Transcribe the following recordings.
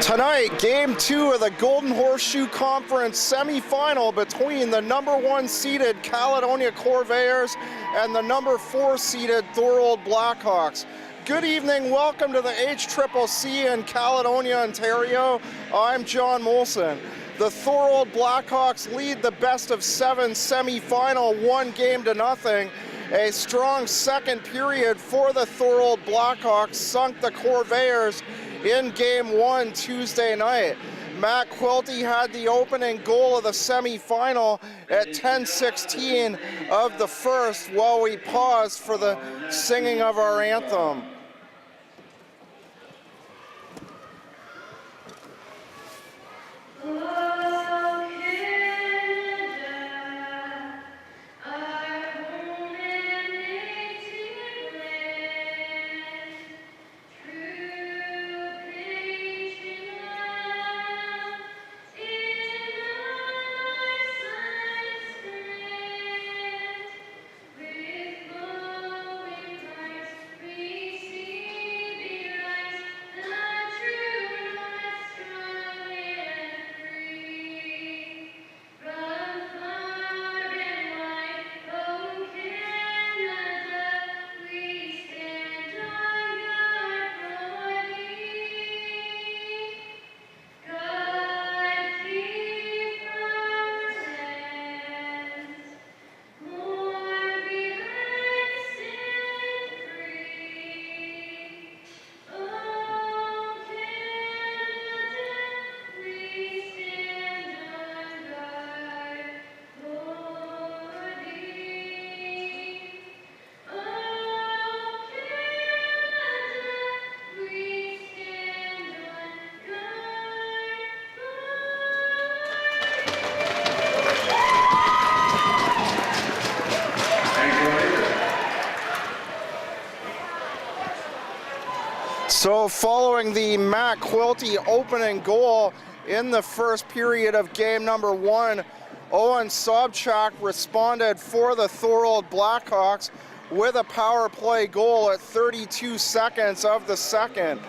Tonight, Game 2 of the Golden Horseshoe Conference semifinal between the #1 seeded Caledonia Corvairs and the #4 seeded Thorold Blackhawks. Good evening, welcome to the HCCC in Caledonia, Ontario. I'm John Molson. The Thorold Blackhawks lead the best-of-7 semifinal 1-0. A strong second period for the Thorold Blackhawks sunk the Corvairs in Game 1 Tuesday night. Matt Quilty had the opening goal of the semifinal at 10:16 of the first while we paused for the singing of our anthem. So following the Matt Quilty opening goal in the first period of game #1, Owen Sobchak responded for the Thorold Blackhawks with a power play goal at 32 seconds of the second.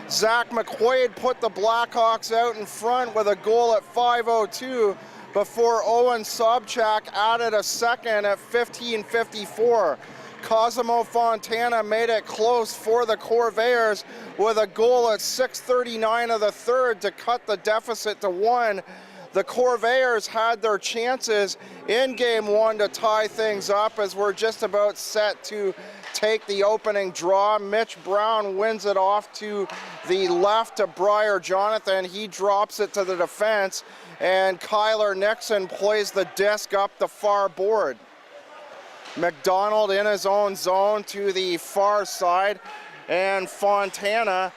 Zach McQuaid put the Blackhawks out in front with a goal at 5:02 before Owen Sobchak added a second at 15:54. Cosimo Fontana made it close for the Corvairs with a goal at 6:39 of the third to cut the deficit to 1. The Corvairs had their chances in Game 1 to tie things up as we're just about set to take the opening draw. Mitch Brown wins it off to the left to Briar Jonathan. He drops it to the defense, and Kyler Nixon plays the disc up the far board. McDonald in his own zone to the far side, and Fontana,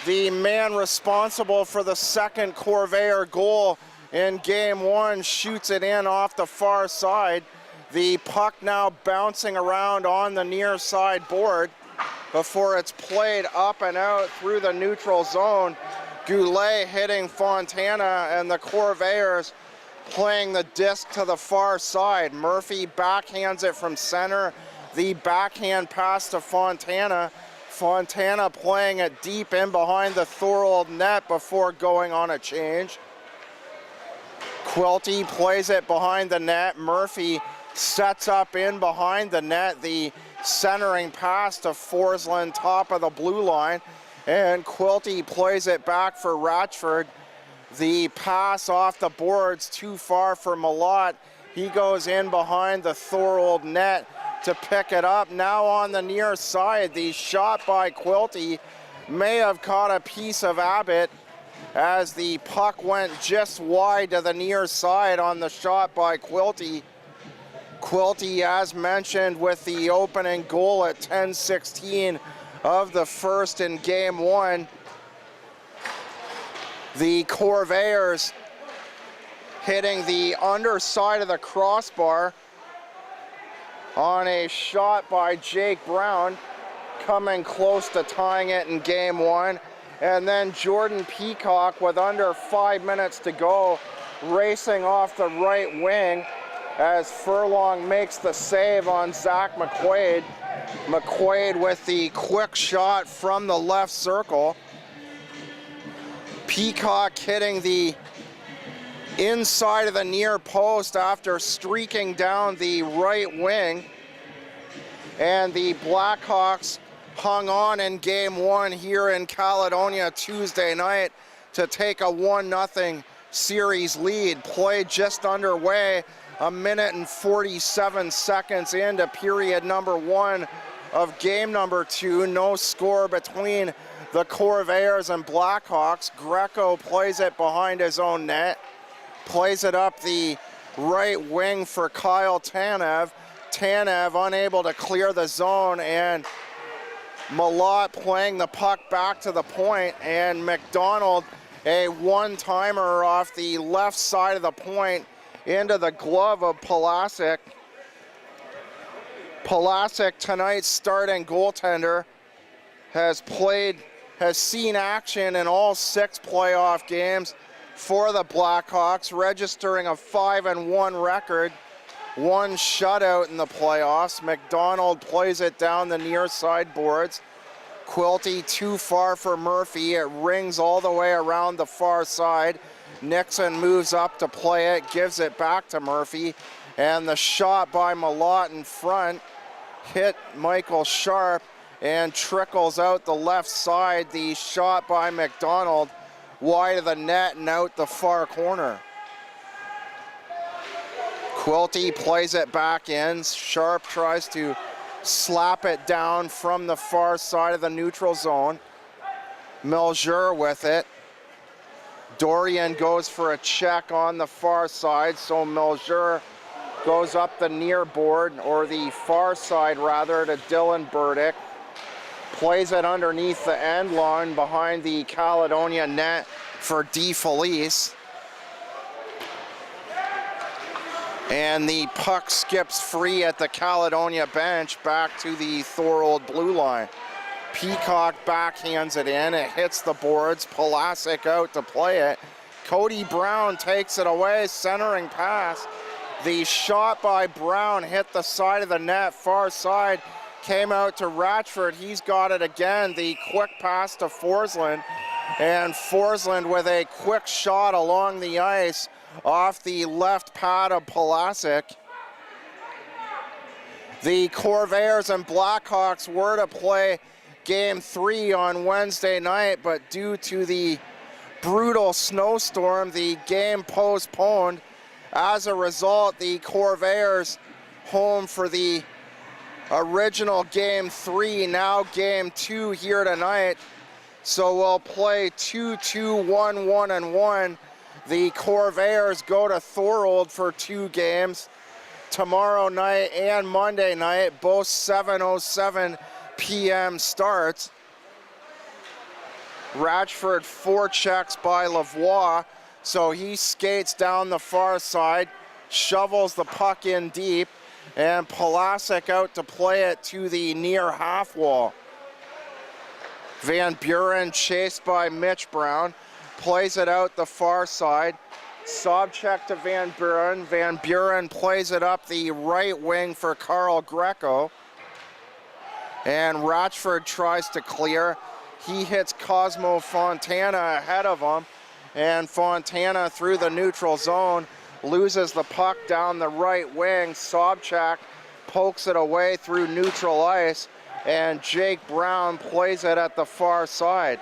the man responsible for the second Corvair goal in Game 1, shoots it in off the far side. The puck now bouncing around on the near side board before it's played up and out through the neutral zone. Goulet hitting Fontana, and the Corvairs playing the disc to the far side. Murphy backhands it from center. The backhand pass to Fontana. Fontana playing it deep in behind the Thorold net before going on a change. Quilty plays it behind the net. Murphy sets up in behind the net. The centering pass to Forsland, top of the blue line. And Quilty plays it back for Ratchford. The pass off the boards too far for Malott. He goes in behind the Thorold net to pick it up. Now on the near side, the shot by Quilty may have caught a piece of Abbott as the puck went just wide to the near side on the shot by Quilty. Quilty, as mentioned, with the opening goal at 10:16 of the first in Game 1. The Corvairs hitting the underside of the crossbar on a shot by Jake Brown, coming close to tying it in Game 1. And then Jordan Peacock, with under 5 minutes to go, racing off the right wing as Furlong makes the save on Zach McQuaid. McQuaid with the quick shot from the left circle. Peacock hitting the inside of the near post after streaking down the right wing. And the Blackhawks hung on in game one here in Caledonia Tuesday night to take a 1-0 series lead. Play just underway, 1:47 seconds into period number one of game number two. No score between the Corvairs and Blackhawks. Greco plays it behind his own net, plays it up the right wing for Kyle Tanev. Tanev unable to clear the zone, and Malott playing the puck back to the point, and McDonald a one-timer off the left side of the point into the glove of Palasic. Palasic, tonight's starting goaltender, has seen action in all 6 playoff games for the Blackhawks, registering a 5-1 record, 1 shutout in the playoffs. McDonald plays it down the near side boards. Quilty too far for Murphy. It rings all the way around the far side. Nixon moves up to play it, gives it back to Murphy, and the shot by Malott in front hit Michael Sharp and trickles out the left side. The shot by McDonald wide of the net and out the far corner. Quilty plays it back in. Sharp tries to slap it down from the far side of the neutral zone. Melger with it. Dorian goes for a check on the far side, so Melger goes up the near board, or the far side rather, to Dylan Burdick. Plays it underneath the end line behind the Caledonia net for DeFelice. And the puck skips free at the Caledonia bench back to the Thorold blue line. Peacock backhands it in. It hits the boards. Palasic out to play it. Cody Brown takes it away. Centering pass. The shot by Brown hit the side of the net. Far side. Came out to Ratchford. He's got it again. The quick pass to Forsland. And Forsland with a quick shot along the ice off the left pad of Palasic. The Corvairs and Blackhawks were to play Game 3 on Wednesday night, but due to the brutal snowstorm, the game postponed. As a result, the Corvairs home for the original Game 3, now Game 2 here tonight. So we'll play 2-2, 1-1, and 1. The Corvairs go to Thorold for 2 games tomorrow night and Monday night, both 7:07 p.m. starts. Ratchford forechecks by Lavoie, so he skates down the far side, shovels the puck in deep, and Palasic out to play it to the near half wall. Van Buren, chased by Mitch Brown, plays it out the far side. Sobchak to Van Buren. Van Buren plays it up the right wing for Carl Greco. And Ratchford tries to clear. He hits Cosmo Fontana ahead of him. And Fontana through the neutral zone loses the puck down the right wing. Sobchak pokes it away through neutral ice. And Jake Brown plays it at the far side.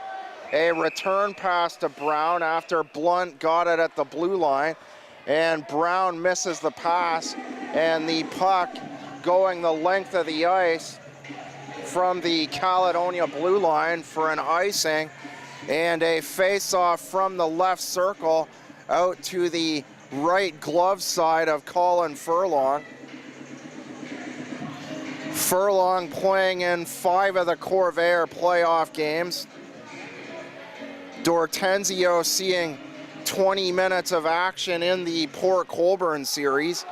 A return pass to Brown after Blunt got it at the blue line, and Brown misses the pass, and the puck going the length of the ice from the Caledonia blue line for an icing, and a face-off from the left circle out to the right glove side of Colin Furlong. Furlong playing in 5 of the Corvair playoff games. Dortenzio seeing 20 minutes of action in the Port Colborne series.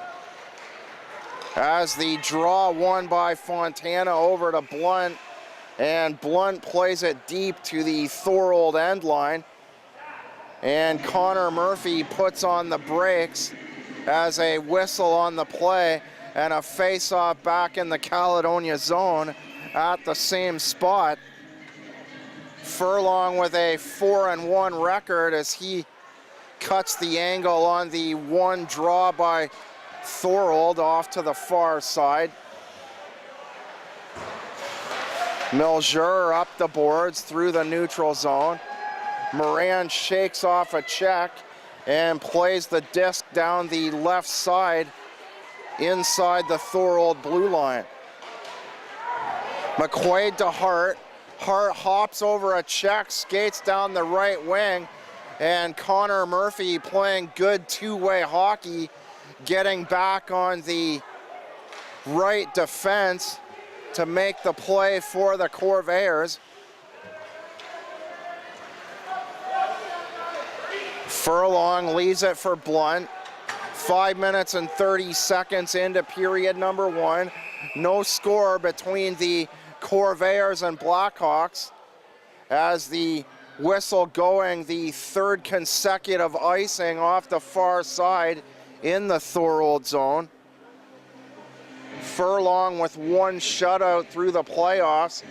As the draw won by Fontana over to Blunt, and Blunt plays it deep to the Thorold end line. And Connor Murphy puts on the brakes as a whistle on the play and a face-off back in the Caledonia zone at the same spot. Furlong with a 4-1 record as he cuts the angle on the one draw by Thorold off to the far side. Milger up the boards through the neutral zone. Moran shakes off a check and plays the disc down the left side inside the Thorold blue line. McQuaid to Hart. Hart hops over a check, skates down the right wing, and Connor Murphy playing good two-way hockey, getting back on the right defense to make the play for the Corvairs. Furlong leaves it for Blunt. 5 minutes and 30 seconds into period number 1. No score between the Corvairs and Blackhawks as the whistle going, the third consecutive icing off the far side in the Thorold zone. Furlong with one shutout through the playoffs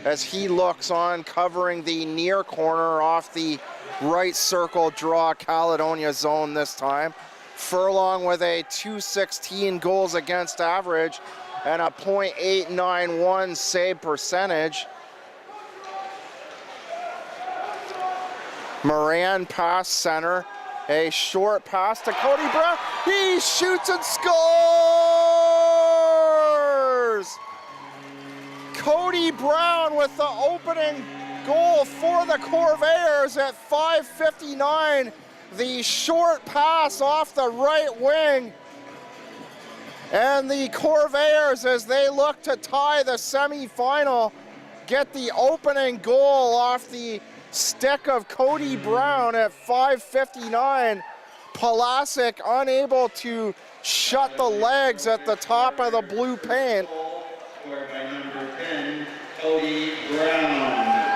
as he looks on, covering the near corner off the right circle draw Caledonia zone this time. Furlong with a .216 goals against average and a .891 save percentage. Moran pass center, a short pass to Cody Brown. He shoots and scores! Cody Brown with the opening goal for the Corvairs at 5:59. The short pass off the right wing. And the Corvairs, as they look to tie the semifinal, get the opening goal off the stick of Cody Brown at 5:59. Palasic unable to shut the legs at the top of the blue paint. Scored by number 10, Cody Brown.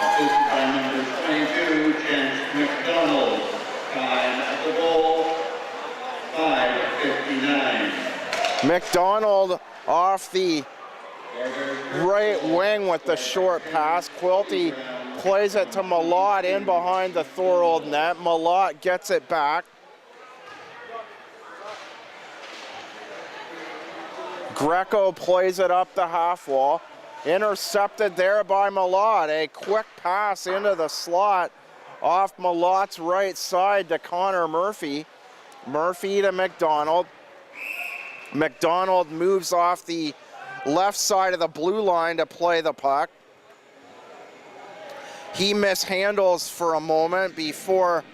Assisted by number 22, Chance McDonald. Time at the goal, 5:59. McDonald off the right wing with the short pass. Quilty plays it to Malott in behind the Thorold net. Malott gets it back. Greco plays it up the half wall. Intercepted there by Malott. A quick pass into the slot off Malott's right side to Connor Murphy. Murphy to McDonald. McDonald moves off the left side of the blue line to play the puck. He mishandles for a moment before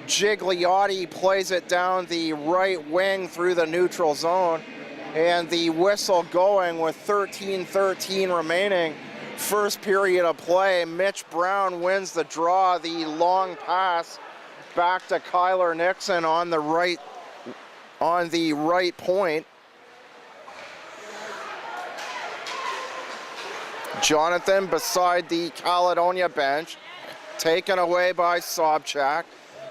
Gigliotti plays it down the right wing through the neutral zone. And the whistle going with 13:13 remaining. First period of play. Mitch Brown wins the draw. The long pass back to Kyler Nixon on the right point. Jonathan beside the Caledonia bench, taken away by Sobchak.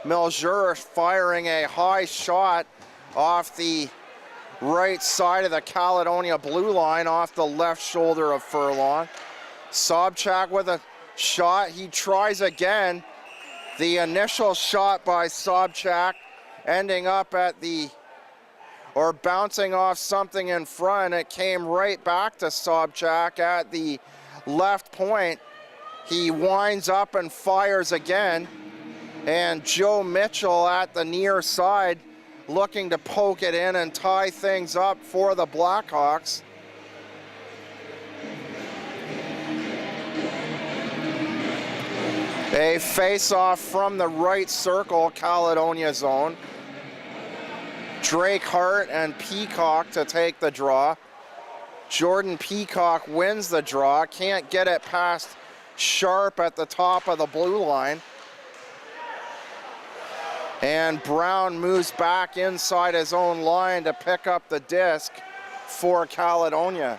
Milger firing a high shot off the right side of the Caledonia blue line off the left shoulder of Furlong. Sobchak with a shot. He tries again. The initial shot by Sobchak ending up at the, or bouncing off something in front. It came right back to Sobchak at the left point. He winds up and fires again. And Joe Mitchell at the near side looking to poke it in and tie things up for the Blackhawks. A face-off from the right circle, Caledonia zone. Drake Hart and Peacock to take the draw. Jordan Peacock wins the draw, can't get it past Sharp at the top of the blue line. And Brown moves back inside his own line to pick up the disc for Caledonia.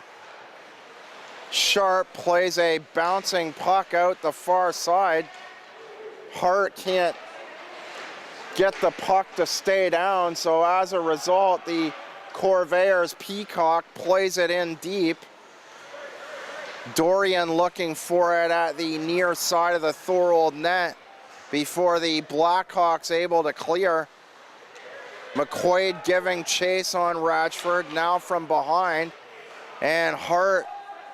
Sharp plays a bouncing puck out the far side. Hart can't get the puck to stay down, so as a result, the Corvairs Peacock plays it in deep. Dorian looking for it at the near side of the Thorold net before the Blackhawks able to clear. McQuaid giving chase on Ratchford, now from behind, and Hart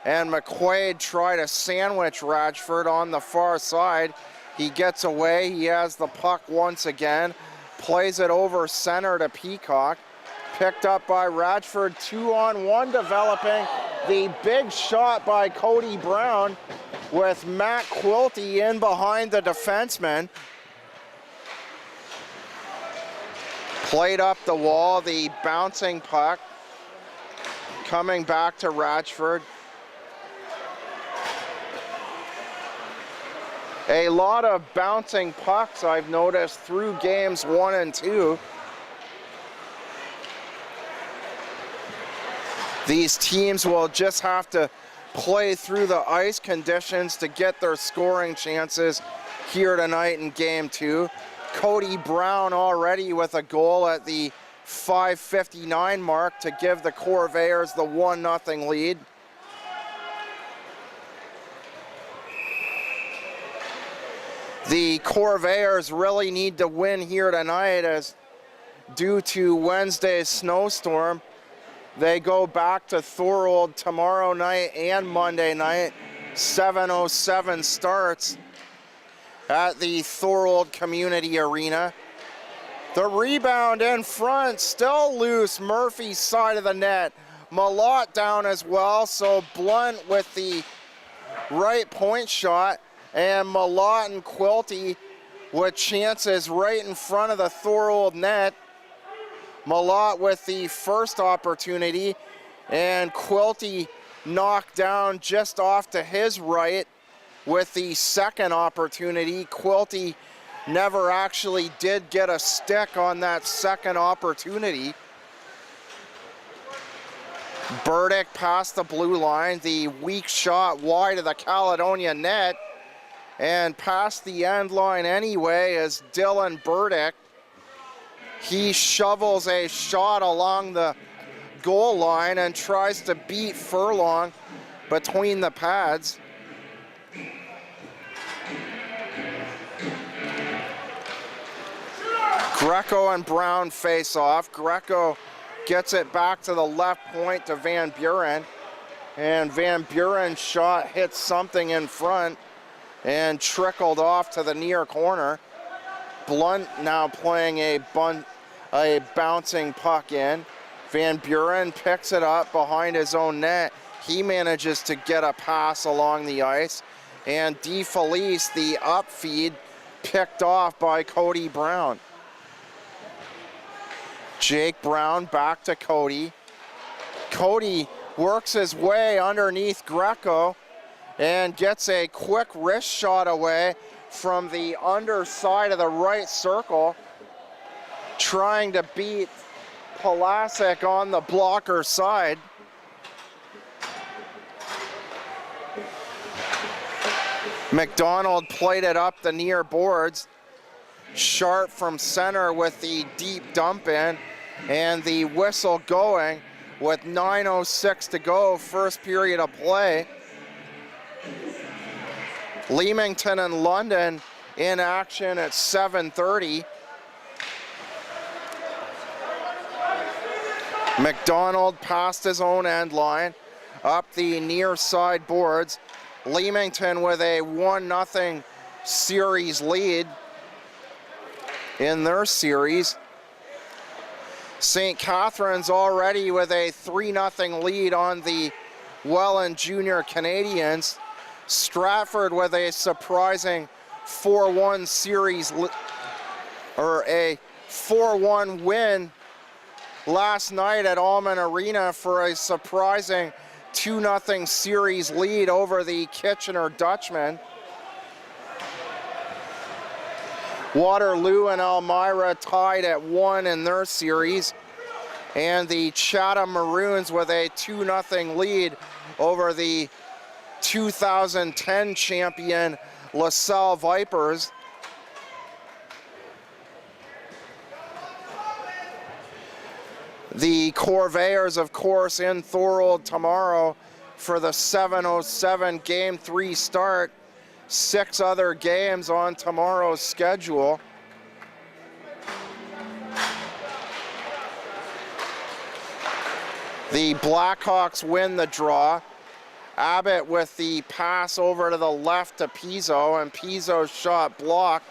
and McQuaid try to sandwich Ratchford on the far side. He gets away, he has the puck once again, plays it over center to Peacock, picked up by Ratchford, 2-on-1 developing. The big shot by Cody Brown with Matt Quilty in behind the defenseman. Played up the wall, the bouncing puck coming back to Ratchford. A lot of bouncing pucks I've noticed through games 1 and 2. These teams will just have to play through the ice conditions to get their scoring chances here tonight in game 2. Cody Brown already with a goal at the 5:59 mark to give the Corvairs the 1-0 lead. The Corvairs really need to win here tonight, as due to Wednesday's snowstorm, they go back to Thorold tomorrow night and Monday night. 7:07 starts at the Thorold Community Arena. The rebound in front, still loose, Murphy's side of the net. Malott down as well, so Blunt with the right point shot, and Malott and Quilty with chances right in front of the Thorold net. Malott with the first opportunity, and Quilty knocked down just off to his right with the second opportunity. Quilty never actually did get a stick on that second opportunity. Burdick past the blue line, the weak shot wide of the Caledonia net, and past the end line anyway is Dylan Burdick. He shovels a shot along the goal line and tries to beat Furlong between the pads. Greco and Brown face off. Greco gets it back to the left point to Van Buren, and Van Buren's shot hits something in front and trickled off to the near corner. Blunt now playing a bouncing puck in. Van Buren picks it up behind his own net. He manages to get a pass along the ice, and DeFelice, the upfeed, picked off by Cody Brown. Jake Brown back to Cody. Cody works his way underneath Greco and gets a quick wrist shot away from the underside of the right circle, trying to beat Pulasic on the blocker side. McDonald played it up the near boards. Sharp from center with the deep dump in, and the whistle going with 9:06 to go, first period of play. Leamington and London in action at 7:30. McDonald past his own end line, up the near side boards. Leamington with a 1-0 series lead in their series. St. Catharines already with a 3-0 lead on the Welland Junior Canadians. Stratford with a surprising 4-1 series, or a 4-1 win last night at Almond Arena for a surprising 2-0 series lead over the Kitchener Dutchmen. Waterloo and Elmira tied at 1 in their series, and the Chatham Maroons with a 2-0 lead over the 2010 champion LaSalle Vipers. The Corvairs, of course, in Thorold tomorrow for the 7:07 Game 3 start. 6 other games on tomorrow's schedule. The Blackhawks win the draw. Abbott with the pass over to the left to Pizzo, and Pizzo's shot blocked.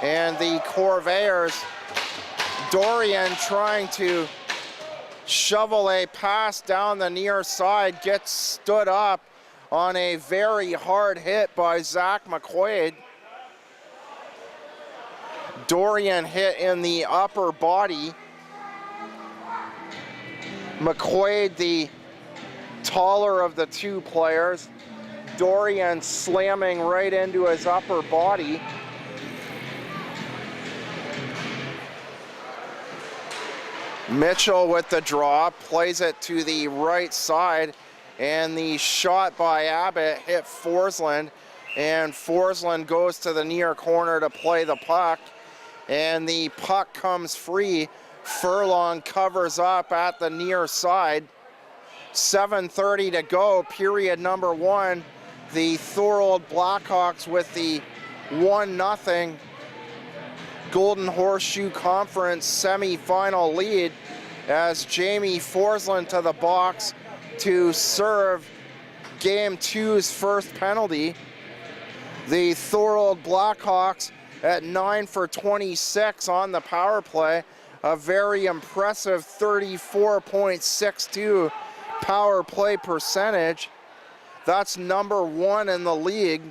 And the Corvairs, Dorian trying to shovel a pass down the near side, gets stood up on a very hard hit by Zach McQuaid. Dorian hit in the upper body. McQuaid, the taller of the two players. Dorian slamming right into his upper body. Mitchell with the draw, plays it to the right side, and the shot by Abbott hit Forsland, and Forsland goes to the near corner to play the puck, and the puck comes free. Furlong covers up at the near side. 7:30 to go, period number 1. The Thorold Blackhawks with the 1-0 Golden Horseshoe Conference semifinal lead, as Jamie Forsland to the box to serve Game 2's first penalty. The Thorold Blackhawks at 9 for 26 on the power play. A very impressive 34.62 power play percentage. That's number 1 in the league.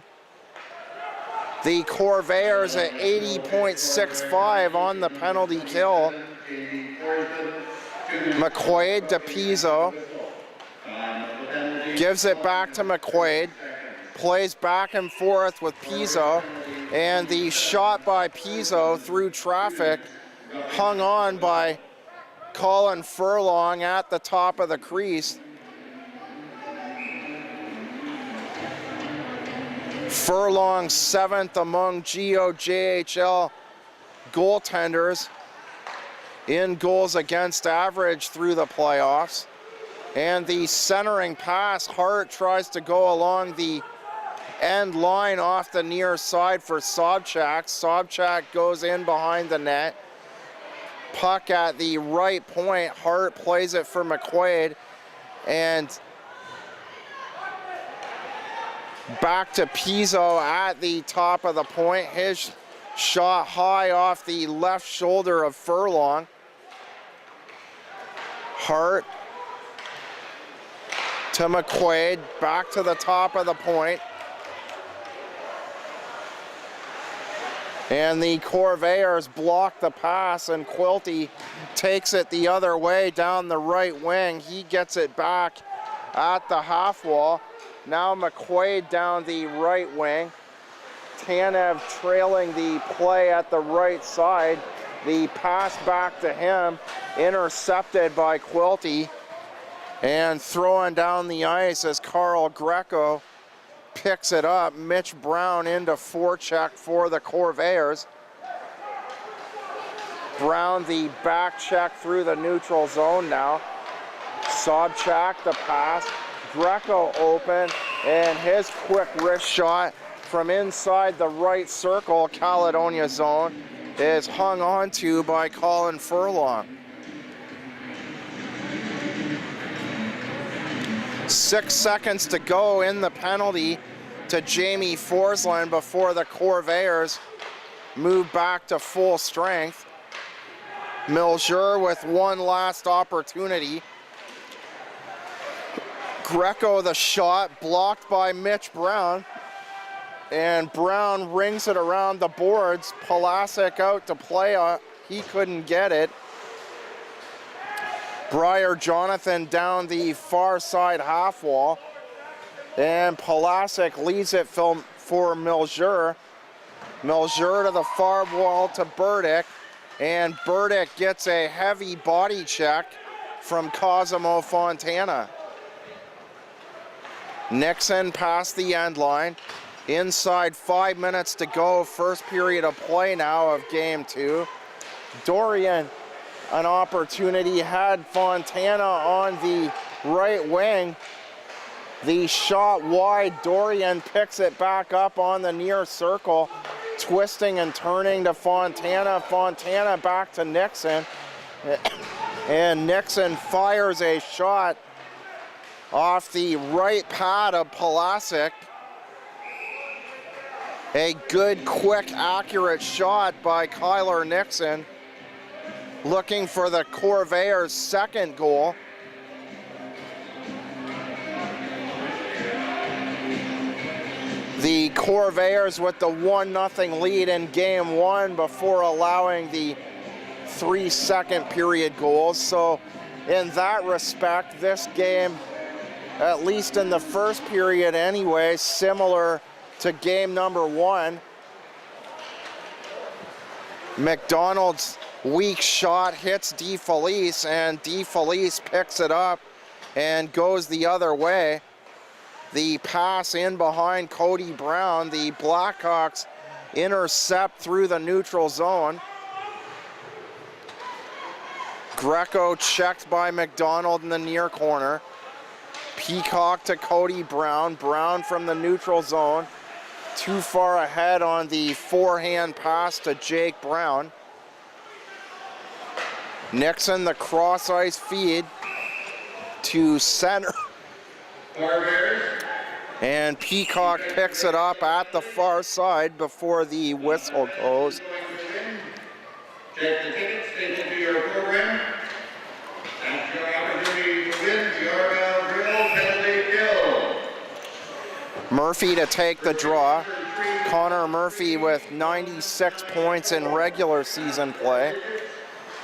The Corvairs at 80.65 on the penalty kill. McQuaid to Pizzo. Gives it back to McQuaid. Plays back and forth with Pizzo. And the shot by Pizzo through traffic, hung on by Colin Furlong at the top of the crease. Furlong 7th among GOJHL goaltenders in goals against average through the playoffs. And the centering pass, Hart tries to go along the end line off the near side for Sobchak. Sobchak goes in behind the net. Puck at the right point, Hart plays it for McQuaid, and back to Pizzo at the top of the point. His shot high off the left shoulder of Furlong. Hart to McQuaid, back to the top of the point. And the Corvairs block the pass, and Quilty takes it the other way down the right wing. He gets it back at the half wall. Now McQuaid down the right wing. Tanev trailing the play at the right side. The pass back to him, intercepted by Quilty. And throwing down the ice as Carl Greco picks it up. Mitch Brown into forecheck for the Corvairs. Brown the back check through the neutral zone now. Sobchak the pass. Greco open, and his quick wrist shot from inside the right circle, Caledonia zone, is hung on to by Colin Furlong. 6 seconds to go in the penalty to Jamie Forsland before the Corvairs move back to full strength. Milger with one last opportunity. Greco the shot, blocked by Mitch Brown, and Brown rings it around the boards. Pulasic out to play, he couldn't get it. Briar Jonathan down the far side half wall, and Pulasic leads it for Milger. Milger to the far wall to Burdick, and Burdick gets a heavy body check from Cosimo Fontana. Nixon past the end line. Inside 5 minutes to go. First period of play now of Game 2. Dorian, an opportunity, had Fontana on the right wing. The shot wide, Dorian picks it back up on the near circle, twisting and turning to Fontana. Fontana back to Nixon. And Nixon fires a shot off the right pad of Pulasic. A good, quick, accurate shot by Kyler Nixon, looking for the Corvairs' second goal. The Corvairs with the 1-0 lead in game one before allowing the 3 second period goals. So in that respect, this game, at least in the first period anyway, similar to game number one. McDonald's weak shot hits DeFelice, and DeFelice picks it up and goes the other way. The pass in behind Cody Brown. The Blackhawks intercept through the neutral zone. Greco checked by McDonald in the near corner. Peacock to Cody Brown. Brown from the neutral zone. Too far ahead on the forehand pass to Jake Brown. Nixon, the cross ice feed to center. And Peacock picks it up at the far side before the whistle goes. Check the tickets, take into your program. That's your opportunity to win the Argyle Grill penalty kill. Murphy to take the draw. Connor Murphy with 96 points in regular season play.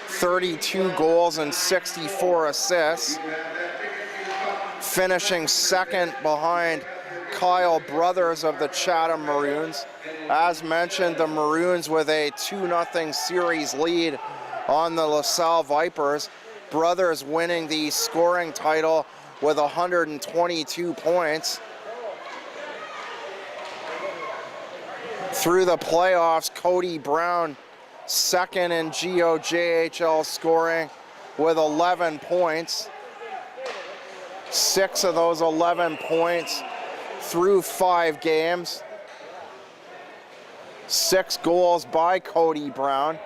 32 goals and 64 assists. Finishing second behind Kyle Brothers of the Chatham Maroons. As mentioned, the Maroons with a 2-0 series lead on the LaSalle Vipers. Brothers winning the scoring title with 122 points. Through the playoffs, Cody Brown second in GOJHL scoring with 11 points. 6 of those 11 points through 5 games. 6 goals by Cody Brown,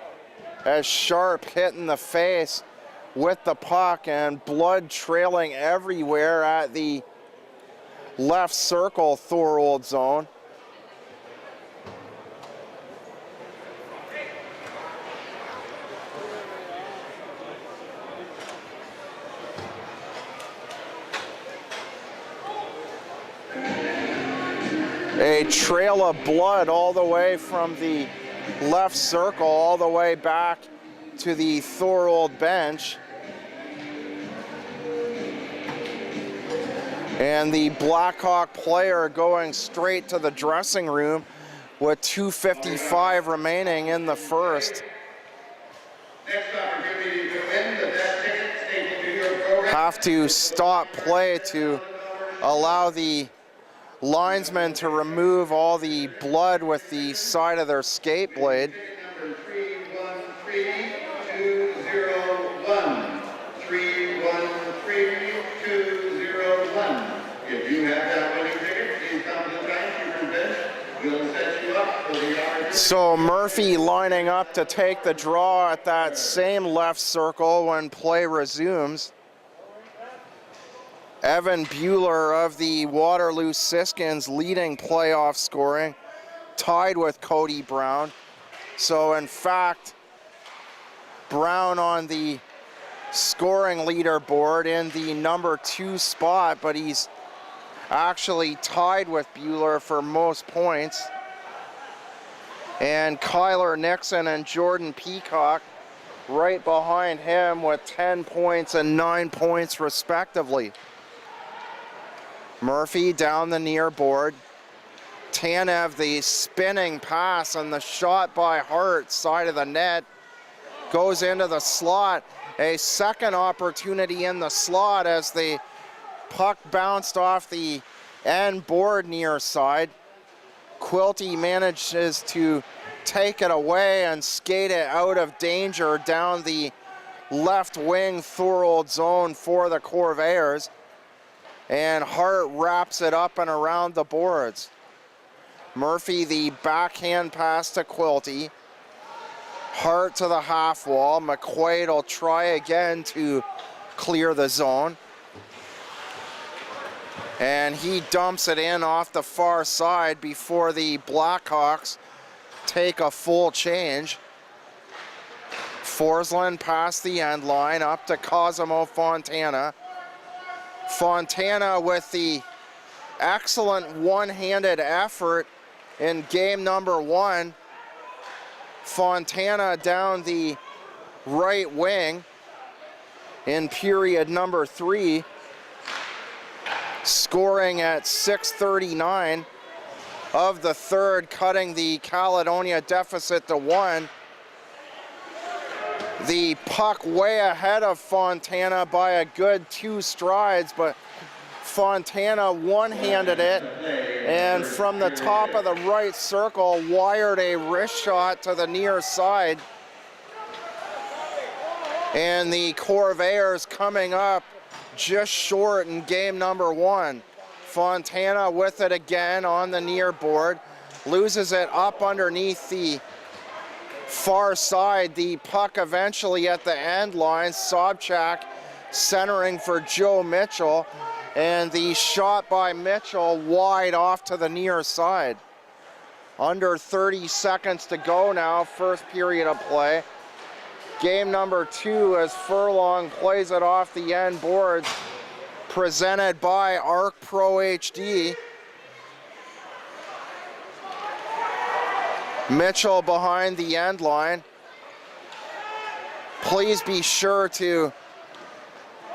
as Sharp hit in the face with the puck and blood trailing everywhere at the left circle Thorold zone. A trail of blood all the way from the left circle all the way back to the Thorold bench. And the Blackhawk player going straight to the dressing room with 2:55 remaining in the first. Next opportunity to win the best tickets, take into your program. Have to stop play to allow the linesmen to remove all the blood with the side of their skate blade. Number 313201. 313201. If you have that winning ticket, please come to the bank. We'll set you up for the opportunity. So Murphy lining up to take the draw at that same left circle when play resumes. Evan Bueller of the Waterloo Siskins leading playoff scoring, tied with Cody Brown. So in fact, Brown on the scoring leaderboard in the number 2 spot, but he's actually tied with Bueller for most points. And Kyler Nixon and Jordan Peacock right behind him with 10 points and 9 points respectively. Murphy down the near board. Tanev, the spinning pass and the shot by Hart, side of the net, goes into the slot. A second opportunity in the slot as the puck bounced off the end board near side. Quilty manages to take it away and skate it out of danger down the left wing Thorold zone for the Corvairs. and Hart wraps it up and around the boards. Murphy, the backhand pass to Quilty. Hart to the half wall. McQuaid will try again to clear the zone. And he dumps it in off the far side before the Blackhawks take a full change. Forsland past the end line up to Cosimo Fontana. Fontana with the excellent one-handed effort in game number 1. Fontana down the right wing in period number 3, scoring at 6:39 of the third, cutting the Caledonia deficit to 1. The puck way ahead of Fontana by a good 2 strides, but Fontana one-handed it, and from the top of the right circle, wired a wrist shot to the near side. And the Corvairs coming up just short in game number 1. Fontana with it again on the near board, loses it up underneath the far side. The puck eventually at the end line. Sobchak centering for Joe Mitchell, and the shot by Mitchell wide off to the near side. Under 30 seconds to go now, first period of play. Game number 2 as Furlong plays it off the end boards, presented by Arc Pro HD. Mitchell behind the end line. Please be sure to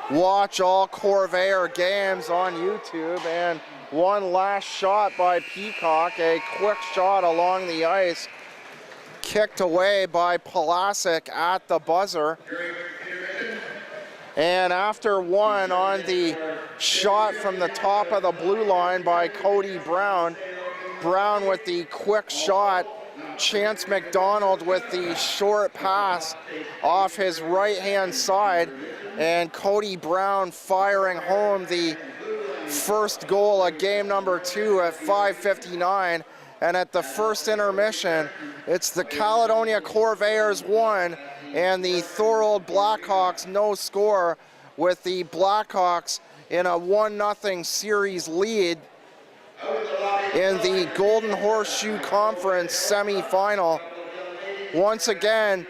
watch all Corvair games on YouTube. And one last shot by Peacock, a quick shot along the ice, kicked away by Palasic at the buzzer. And after one on the shot from the top of the blue line by Cody Brown, Brown with the quick shot, Chance McDonald with the short pass off his right-hand side, and Cody Brown firing home the first goal of game number 2 at 5:59. And at the first intermission, it's the Caledonia Corvairs 1 and the Thorold Blackhawks no score, with the Blackhawks in a 1-0 series lead in the Golden Horseshoe Conference semifinal. Once again,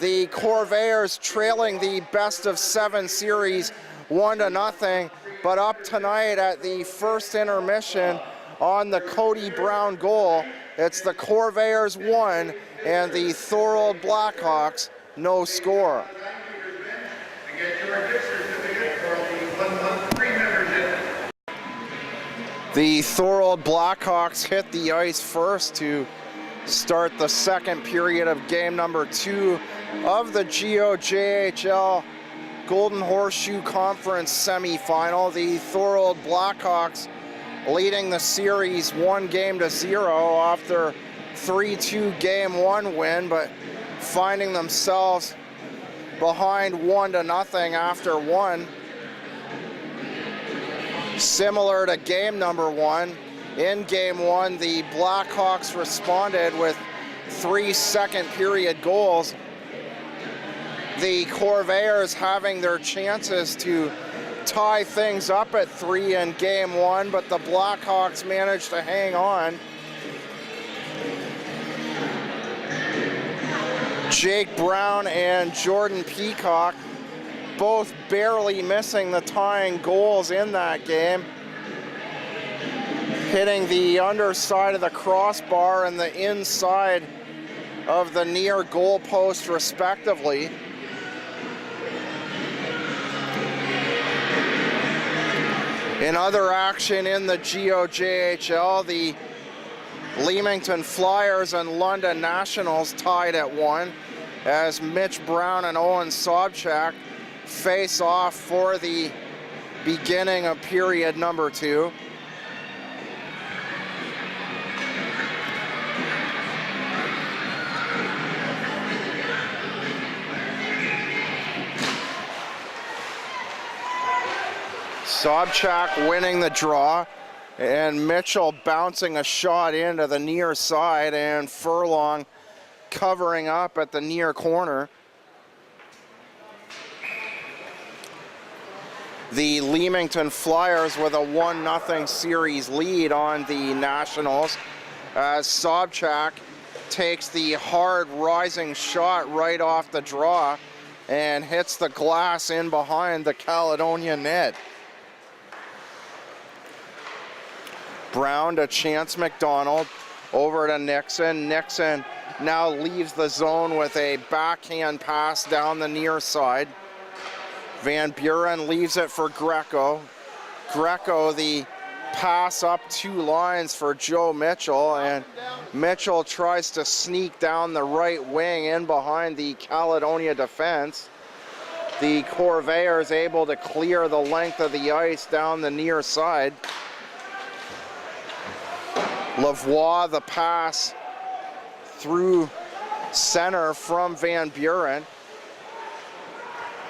the Corvairs trailing the best-of-7 series 1-0, but up tonight at the first intermission on the Cody Brown goal, it's the Corvairs 1 and the Thorold Blackhawks no score. The Thorold Blackhawks hit the ice first to start the second period of game number 2 of the GOJHL Golden Horseshoe Conference semifinal. The Thorold Blackhawks leading the series 1-0 off their 3-2 game 1 win, but finding themselves behind 1-0 after 1. Similar to game number 1, in game 1, the Blackhawks responded with 3 second period goals. The Corvairs having their chances to tie things up at 3 in game 1, but the Blackhawks managed to hang on. Jake Brown and Jordan Peacock both barely missing the tying goals in that game, hitting the underside of the crossbar and the inside of the near goal post respectively. In other action in the GOJHL, the Leamington Flyers and London Nationals tied at 1 as Mitch Brown and Owen Sobchak face off for the beginning of period number 2. Sobchak winning the draw, and Mitchell bouncing a shot into the near side, and Furlong covering up at the near corner. The Leamington Flyers with a 1-0 series lead on the Nationals as Sobchak takes the hard rising shot right off the draw and hits the glass in behind the Caledonia net. Brown to Chance McDonald, over to Nixon. Nixon now leaves the zone with a backhand pass down the near side. Van Buren leaves it for Greco. Greco, the pass up 2 lines for Joe Mitchell, and Mitchell tries to sneak down the right wing in behind the Caledonia defense. The Corvairs able to clear the length of the ice down the near side. Lavoie, the pass through center from Van Buren.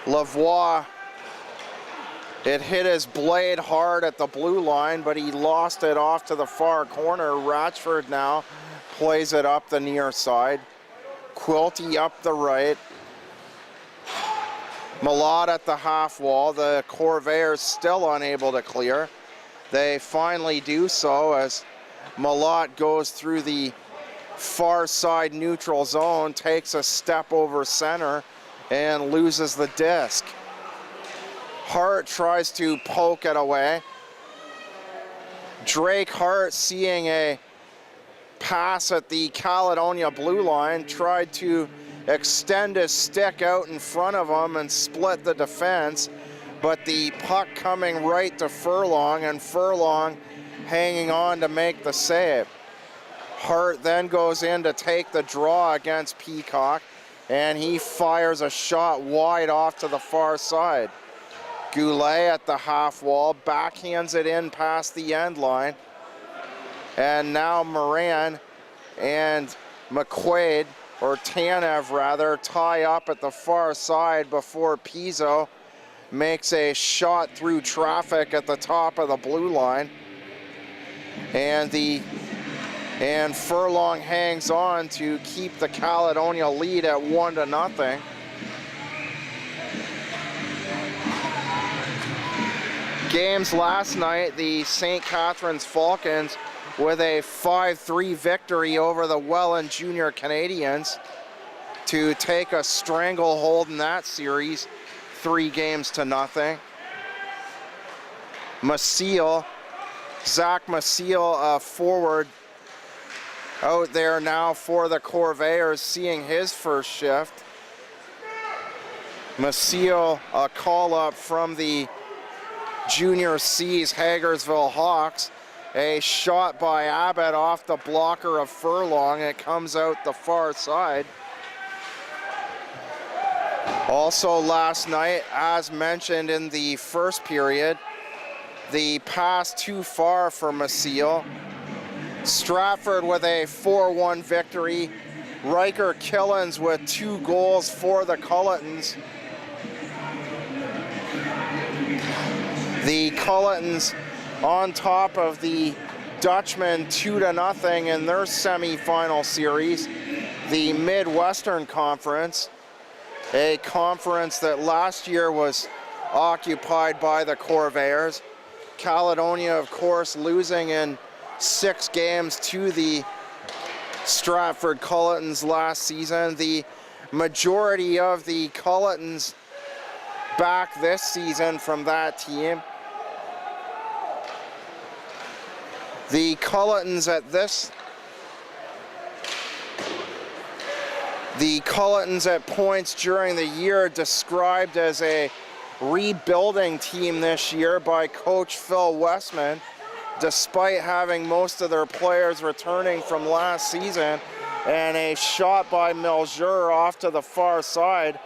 Lavoie, it hit his blade hard at the blue line, but he lost it off to the far corner. Ratchford now plays it up the near side. Quilty up the right. Malott at the half wall. The Corvairs still unable to clear. They finally do so as Malott goes through the far side neutral zone, takes a step over center, and loses the disc. Hart tries to poke it away. Drake Hart, seeing a pass at the Caledonia blue line, tried to extend his stick out in front of him and split the defense, but the puck coming right to Furlong, and Furlong hanging on to make the save. Hart then goes in to take the draw against Peacock, and he fires a shot wide off to the far side. Goulet at the half wall, backhands it in past the end line. And now Moran and McQuaid, or Tanev rather, tie up at the far side before Pizzo makes a shot through traffic at the top of the blue line. And Furlong hangs on to keep the Caledonia lead at 1-0. Games last night, the St. Catharines Falcons with a 5-3 victory over the Welland Junior Canadians to take a stranglehold in that series, 3-0. Maciel, Zach Maciel, forward, out there now for the Corvairs, seeing his first shift. Maciel, a call up from the Junior C's Hagersville Hawks. A shot by Abbott off the blocker of Furlong. It comes out the far side. Also last night, as mentioned in the first period, the pass too far for Maciel. Stratford with a 4-1 victory. Riker Killens with 2 goals for the Culletons. The Culletons on top of the Dutchmen 2-0 in their semifinal series, the Midwestern Conference, a conference that last year was occupied by the Corvairs. Caledonia, of course, losing in 6 games to the Stratford Culletons last season. The majority of the Culletons back this season from that team. The Culletons at points during the year described as a rebuilding team this year by coach Phil Westman, despite having most of their players returning from last season, and a shot by Melger off to the far side.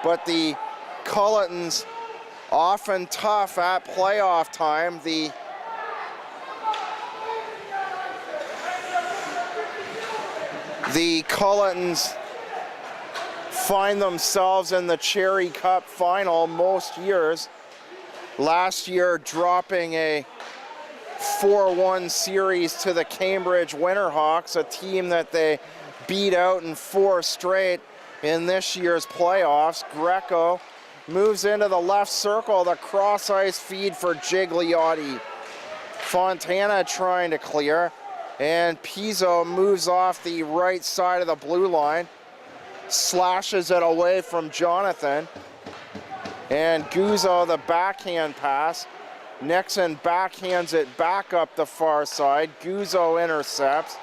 But the Culletons, often tough at playoff time, the Culletons find themselves in the Cherry Cup final most years, last year dropping a 4-1 series to the Cambridge Winterhawks, a team that they beat out in 4 straight in this year's playoffs. Greco moves into the left circle, the cross ice feed for Gigliotti. Fontana trying to clear, and Pizzo moves off the right side of the blue line, slashes it away from Jonathan, and Guzzo the backhand pass. Nixon backhands it back up the far side. Guzzo intercepts.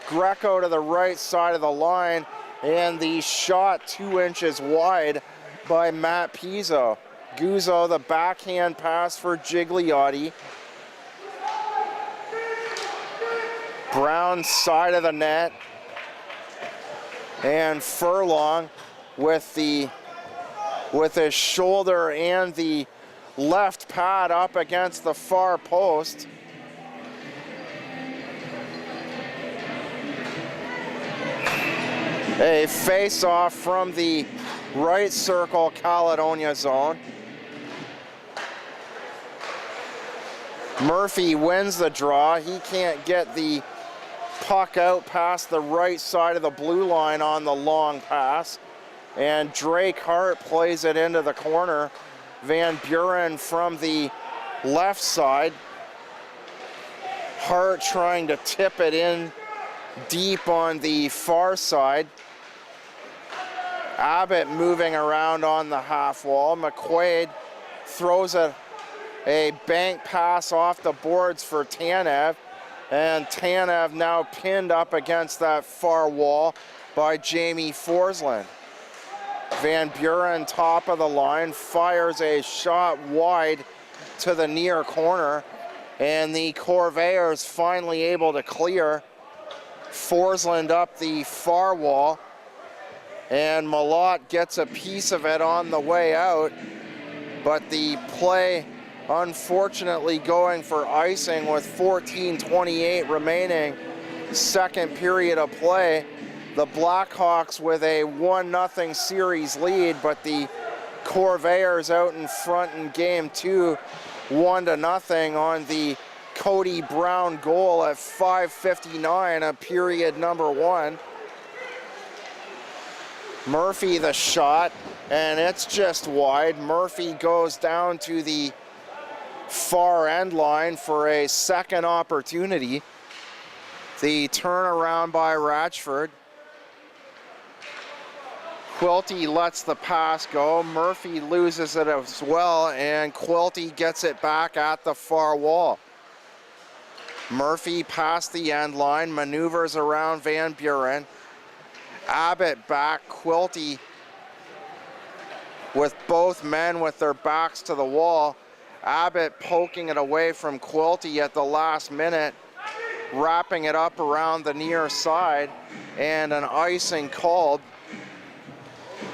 Greco to the right side of the line, and the shot 2 inches wide by Matt Pizzo. Guzzo the backhand pass for Gigliotti. Brown side of the net, and Furlong with his shoulder and the left pad up against the far post. A face-off from the right circle Caledonia zone. Murphy wins the draw. He can't get the puck out past the right side of the blue line on the long pass. And Drake Hart plays it into the corner. Van Buren from the left side. Hart trying to tip it in deep on the far side. Abbott moving around on the half wall. McQuaid throws a bank pass off the boards for Tanev, and Tanev now pinned up against that far wall by Jamie Forsland. Van Buren, top of the line, fires a shot wide to the near corner, and the Corvairs finally able to clear. Forsland up the far wall, and Malott gets a piece of it on the way out, but the play unfortunately going for icing with 14:28 remaining, second period of play. The Blackhawks with a 1-0 series lead, but the Corvairs out in front in game 2, 1-0 on the Cody Brown goal at 5:59 of period number 1. Murphy the shot, and it's just wide. Murphy goes down to the far end line for a second opportunity. The turnaround by Ratchford. Quilty lets the pass go. Murphy loses it as well, and Quilty gets it back at the far wall. Murphy past the end line, maneuvers around Van Buren. Abbott back, Quilty with both men with their backs to the wall. Abbott poking it away from Quilty at the last minute, wrapping it up around the near side, and an icing called.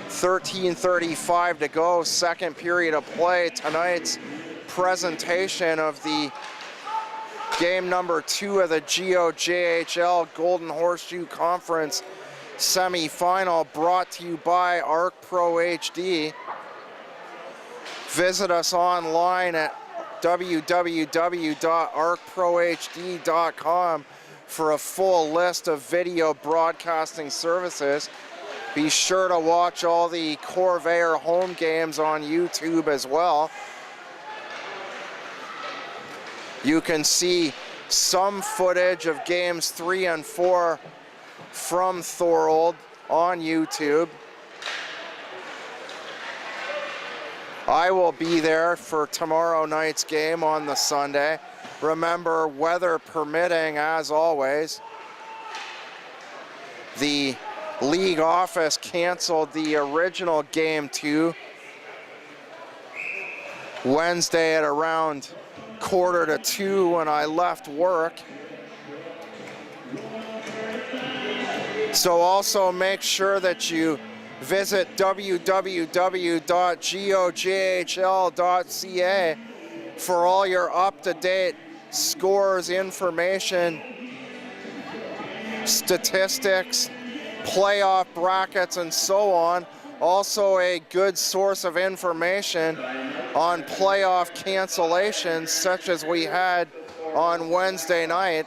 13:35 to go, second period of play. Tonight's presentation of the game number 2 of the GOJHL Golden Horseshoe Conference semifinal, brought to you by ARC Pro HD. Visit us online at www.arcprohd.com for a full list of video broadcasting services. Be sure to watch all the Corvair home games on YouTube as well. You can see some footage of games 3 and 4 from Thorold on YouTube. I will be there for tomorrow night's game on the Sunday. Remember, weather permitting, as always. The league office canceled the original game 2 Wednesday at around 1:45 when I left work. So also make sure that you visit www.gojhl.ca for all your up-to-date scores, information, statistics, playoff brackets, and so on. Also a good source of information on playoff cancellations such as we had on Wednesday night.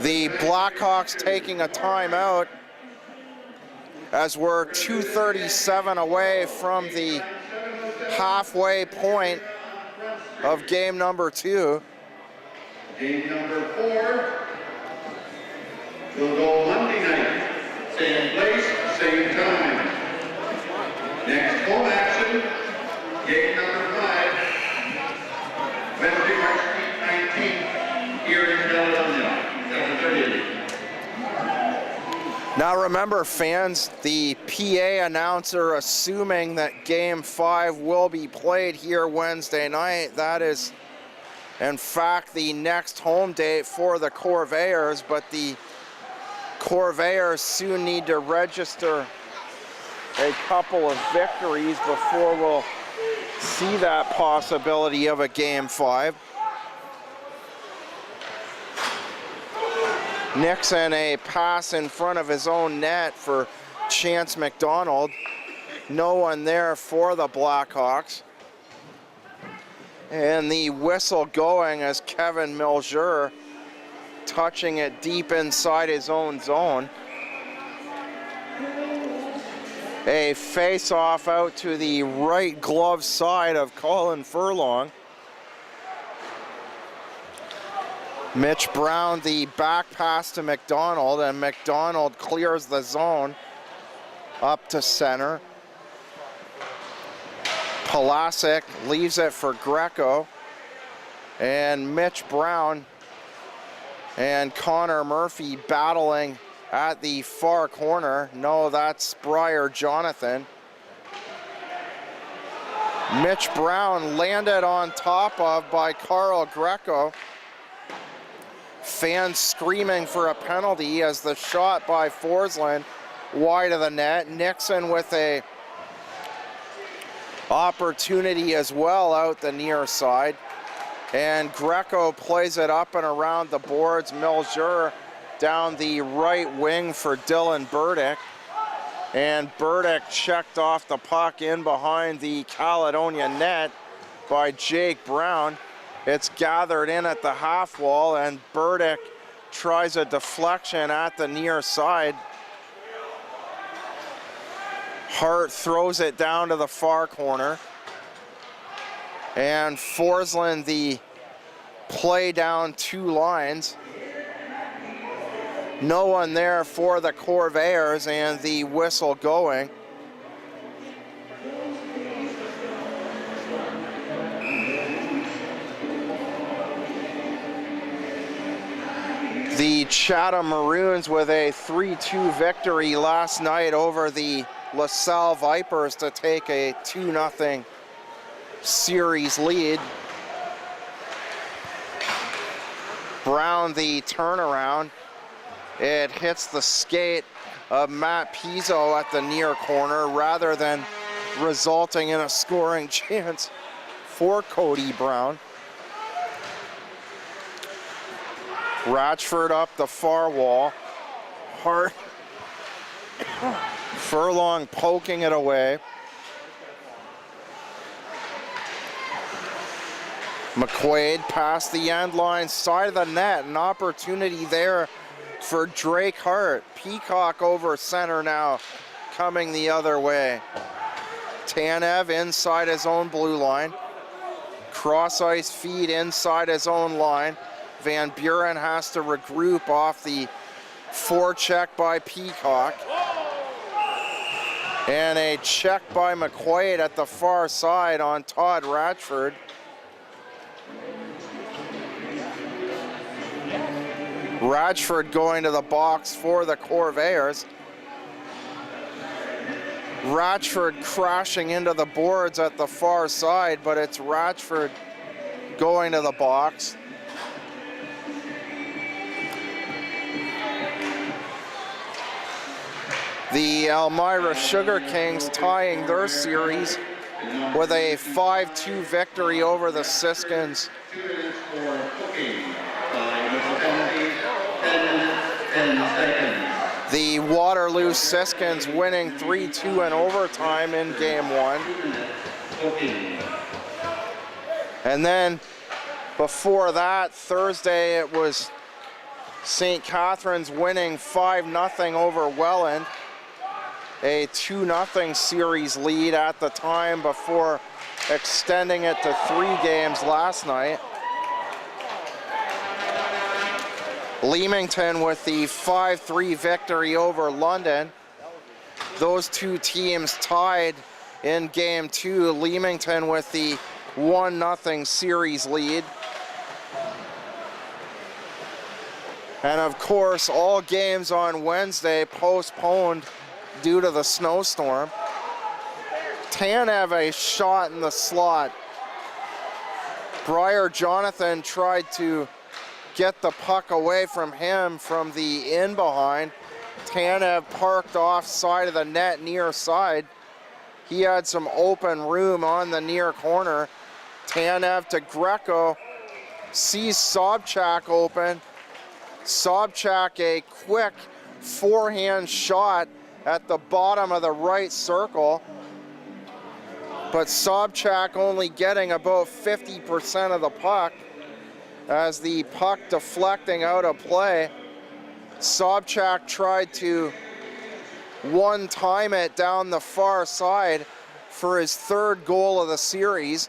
The Blackhawks taking a timeout as we're 2:37 away from the halfway point of game number 2. Game number 4 will go Monday night, same place, same time. Next home action, game number 5, Wednesday, March 19th, here in Caledonia, 7:30. Now remember, fans, the PA announcer assuming that Game 5 will be played here Wednesday night. That is, in fact, the next home date for the Corvairs, but the Corvairs soon need to register a couple of victories before we'll see that possibility of a Game 5. Nixon, a pass in front of his own net for Chance McDonald. No one there for the Blackhawks. And the whistle going as Kevin Milger touching it deep inside his own zone. A face-off out to the right glove side of Colin Furlong. Mitch Brown, the back pass to McDonald, and McDonald clears the zone up to center. Pulasic leaves it for Greco, and Mitch Brown and Connor Murphy battling at the far corner. No, that's Briar Jonathan. Mitch Brown landed on top of by Carl Greco. Fans screaming for a penalty as the shot by Forsland wide of the net. Nixon with a opportunity as well out the near side. And Greco plays it up and around the boards. Milger down the right wing for Dylan Burdick. And Burdick checked off the puck in behind the Caledonia net by Jake Brown. It's gathered in at the half wall, and Burdick tries a deflection at the near side. Hart throws it down to the far corner. And Forsland, the play down 2 lines. No one there for the Corvairs, and the whistle going. The Chatham Maroons with a 3-2 victory last night over the LaSalle Vipers to take a 2-0 series lead. Brown, the turnaround. It hits the skate of Matt Pizzo at the near corner rather than resulting in a scoring chance for Cody Brown. Ratchford up the far wall. Hart. Furlong poking it away. McQuaid past the end line, side of the net. An opportunity there for Drake Hart. Peacock over center now, coming the other way. Tanev inside his own blue line. Cross ice feed inside his own line. Van Buren has to regroup off the forecheck by Peacock. And a check by McQuaid at the far side on Todd Ratchford. Ratchford going to the box for the Corvairs. Ratchford crashing into the boards at the far side, but it's Ratchford going to the box. The Elmira Sugar Kings tying their series with a 5-2 victory over the Siskins. 2 minutes for cooking. 5 minutes penalty, 10 minutes, 10 seconds. The Waterloo Siskins winning 3-2 in overtime in game 1. And then before that, Thursday, it was St. Catharines winning 5-0 over Welland. A 2-0 series lead at the time before extending it to 3 games last night. Leamington with the 5-3 victory over London. Those two teams tied in game 2. Leamington with the 1-0 series lead. And of course, all games on Wednesday postponed due to the snowstorm. Tanev a shot in the slot. Briar Jonathan tried to get the puck away from him from the in behind. Tanev parked off side of the net near side. He had some open room on the near corner. Tanev to Greco, sees Sobchak open. Sobchak a quick forehand shot at the bottom of the right circle, but Sobchak only getting about 50% of the puck as the puck deflecting out of play. Sobchak tried to one-time it down the far side for his 3rd goal of the series.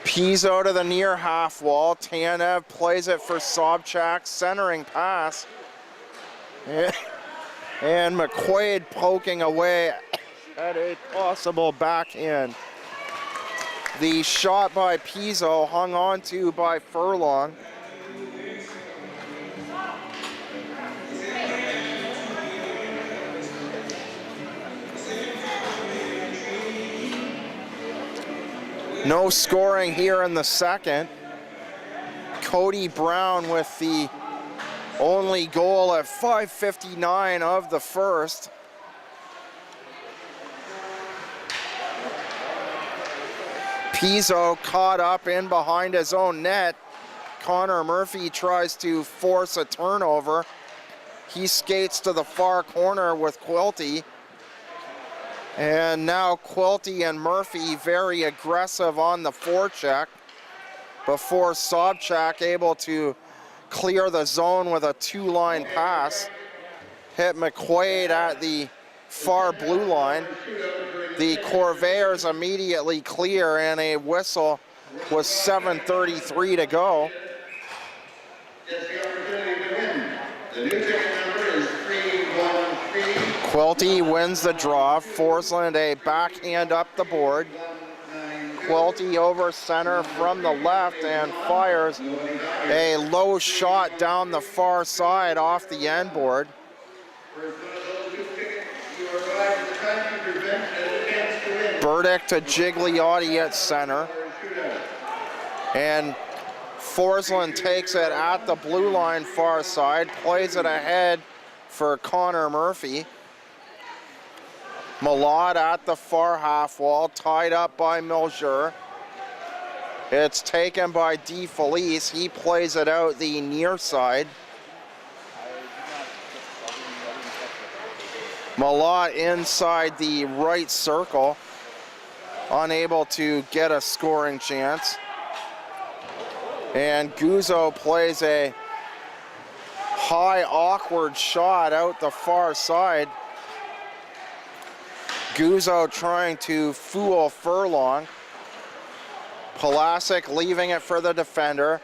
Pizzo to the near half wall. Tanev plays it for Sobchak, centering pass. And McQuaid poking away at a possible backhand. The shot by Pizzo hung on to by Furlong. No scoring here in the second. Cody Brown with the only goal at 5:59 of the first. Pizzo caught up in behind his own net. Connor Murphy tries to force a turnover. He skates to the far corner with Quilty. And now Quilty and Murphy very aggressive on the forecheck before Sobchak able to clear the zone with a 2-line pass. Hit McQuaid at the far blue line. The Corvairs immediately clear and a whistle with 7:33 to go. Quilty wins the draw. Forsland a backhand up the board. Quilty over center from the left and fires a low shot down the far side off the end board. Burdick to Gigliotti at center. And Forsland takes it at the blue line far side, plays it ahead for Connor Murphy. Malott at the far half wall, tied up by Milger. It's taken by DeFelice. He plays it out the near side. Malott inside the right circle, unable to get a scoring chance. And Guzzo plays a high, awkward shot out the far side. Guzzo trying to fool Furlong. Pulasic leaving it for the defender.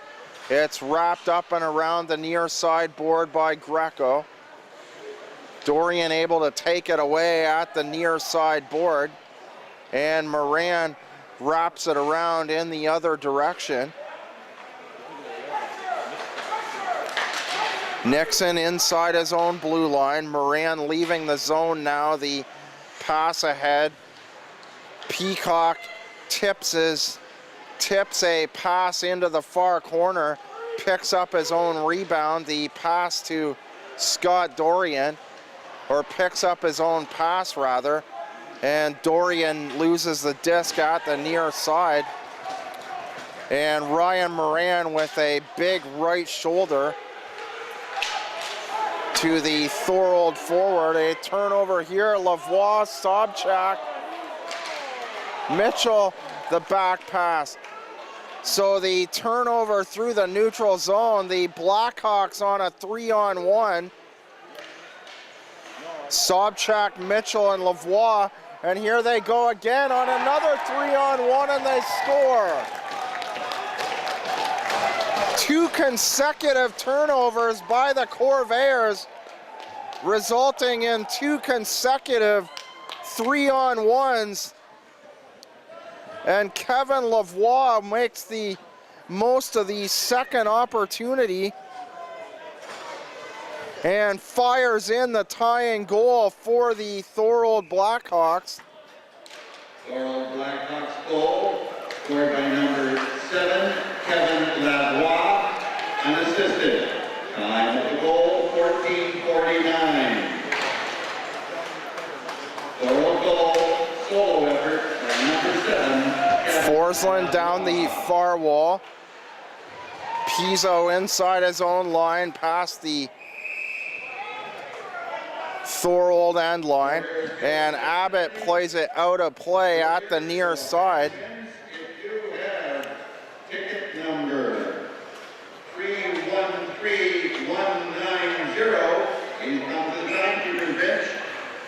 It's wrapped up and around the near side board by Greco. Dorian able to take it away at the near side board. And Moran wraps it around in the other direction. Nixon inside his own blue line. Moran leaving the zone now. The pass ahead. Peacock tips a pass into the far corner. Picks up his own rebound. The pass to Scott Dorian, or picks up his own pass rather. And Dorian loses the disc at the near side. And Ryan Moran with a big right shoulder to the Thorold forward. A turnover here, Lavoie, Sobchak, Mitchell, the back pass. So the turnover through the neutral zone, the Blackhawks on a 3-on-1. Sobchak, Mitchell, and Lavoie, and here they go again on another 3-on-1, and they score. 2 consecutive turnovers by the Corvairs, resulting in 2 consecutive 3-on-1s. And Kevin Lavoie makes the most of the second opportunity and fires in the tying goal for the Thorold Blackhawks. Thorold Blackhawks goal, scored by number 7, Kevin Lavoie, unassisted. Time of the goal, 14:49. Thorold goal, solo effort by number 7, Kevin Forsland down the far wall. Pizzo inside his own line past the Thorold end line, and Abbott plays it out of play at the near side. If you have ticket number 313190, please come to the timekeeper's bench.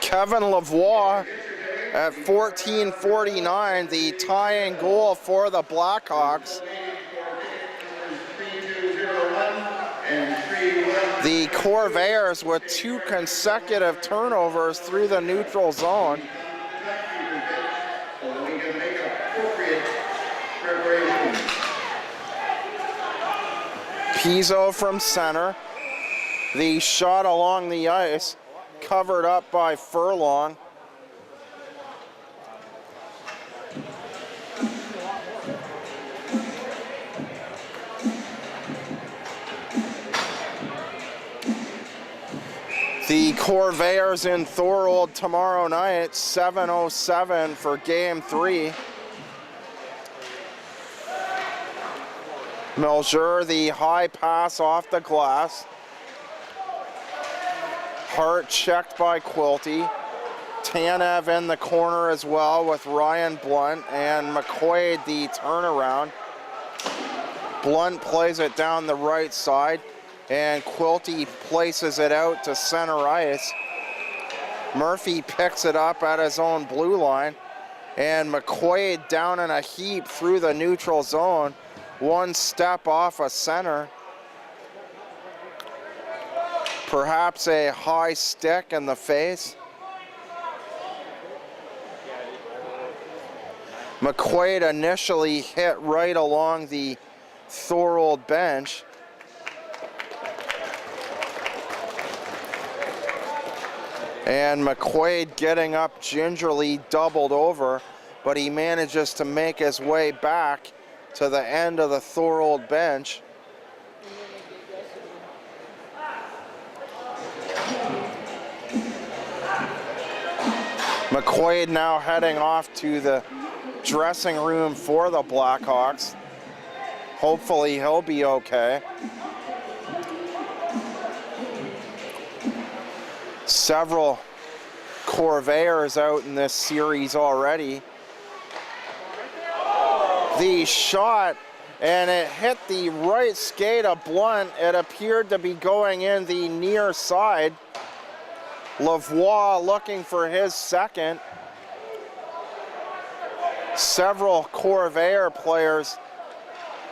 Kevin Lavoie at 14:49, the tying goal for the Blackhawks. The Corvairs with 2 consecutive turnovers through the neutral zone. Pizzo from center. The shot along the ice, covered up by Furlong. The Corvairs in Thorold tomorrow night, 7:07 for Game 3. Melger, the high pass off the glass. Hart checked by Quilty. Tanev in the corner as well with Ryan Blunt, and McQuaid the turnaround. Blunt plays it down the right side, and Quilty places it out to center ice. Murphy picks it up at his own blue line, and McQuaid down in a heap through the neutral zone, 1 step off a center. Perhaps a high stick in the face. McQuaid initially hit right along the Thorold bench. And McQuaid getting up gingerly, doubled over, but he manages to make his way back to the end of the Thorold bench. McQuaid now heading off to the dressing room for the Blackhawks. Hopefully he'll be okay. Several Corvairs out in this series already. The shot, and it hit the right skate of Blunt. It appeared to be going in the near side. Lavoie looking for his second. Several Corvair players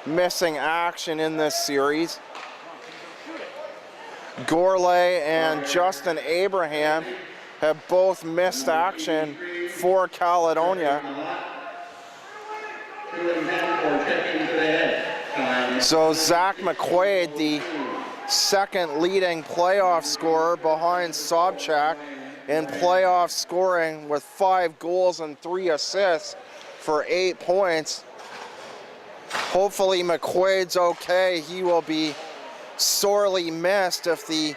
missing action in this series. Gourlay and Justin Abraham have both missed action for Caledonia. So Zach McQuaid, the second leading playoff scorer behind Sobchak in playoff scoring with 5 goals and 3 assists for 8 points. Hopefully McQuaid's okay. He will be sorely missed if the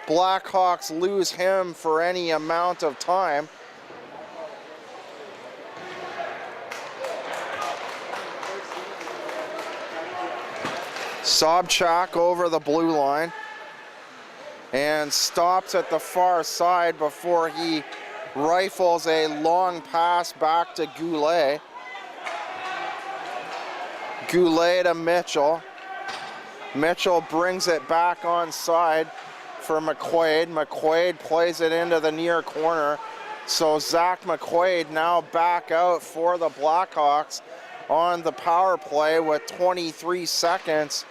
Blackhawks lose him for any amount of time. Sobchak over the blue line. and stops at the far side before he rifles a long pass back to Goulet. Goulet to Mitchell. Mitchell brings it back onside for McQuaid. McQuaid plays it into the near corner. So Zach McQuaid now back out for the Blackhawks on the power play with 23 seconds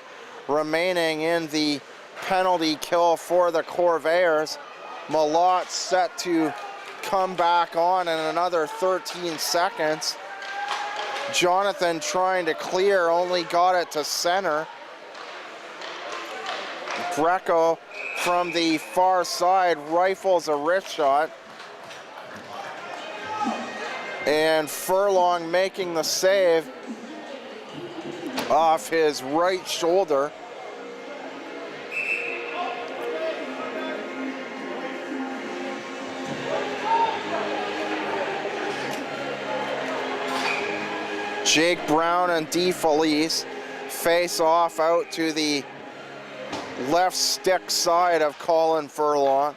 remaining in the penalty kill for the Corvairs. Malott set to come back on in another 13 seconds. Jonathan trying to clear, only got it to center. Greco from the far side rifles a wrist shot. And Furlong making the save off his right shoulder. Jake Brown and DeFelice face off out to the left stick side of Colin Furlong.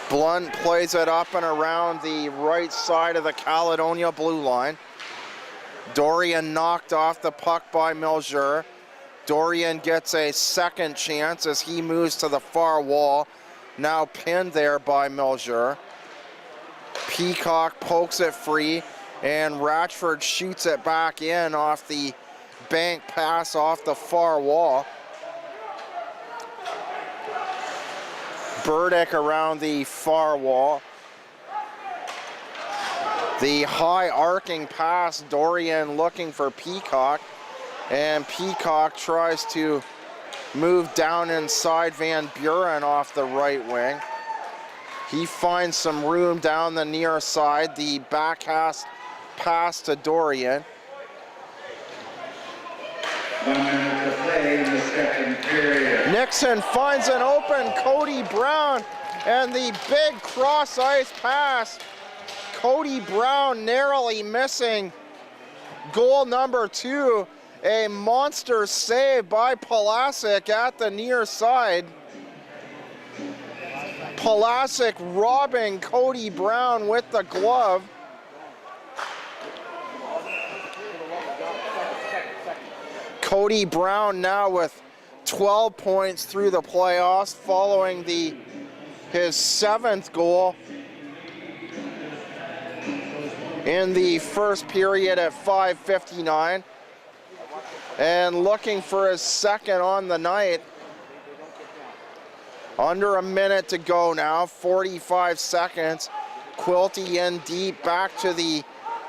Blunt plays it up and around the right side of the Caledonia blue line. Dorian knocked off the puck by Melger. Dorian gets a second chance as he moves to the far wall, now pinned there by Melger. Peacock pokes it free, and Ratchford shoots it back in off the bank pass off the far wall. Burdick around the far wall. The high arcing pass, Dorian looking for Peacock, and Peacock tries to move down inside Van Buren off the right wing. He finds some room down the near side. The back pass to Dorian. 1 minute to play in the second period. Nixon finds an open Cody Brown, and the big cross ice pass. Cody Brown narrowly missing goal number 2. A monster save by Pulasic at the near side. Pulasic robbing Cody Brown with the glove. Cody Brown now with 12 points through the playoffs following his 7th goal in the first period at 5:59, and looking for his 2nd on the night. Under a minute to go now, 45 seconds. Quilty in deep, back to the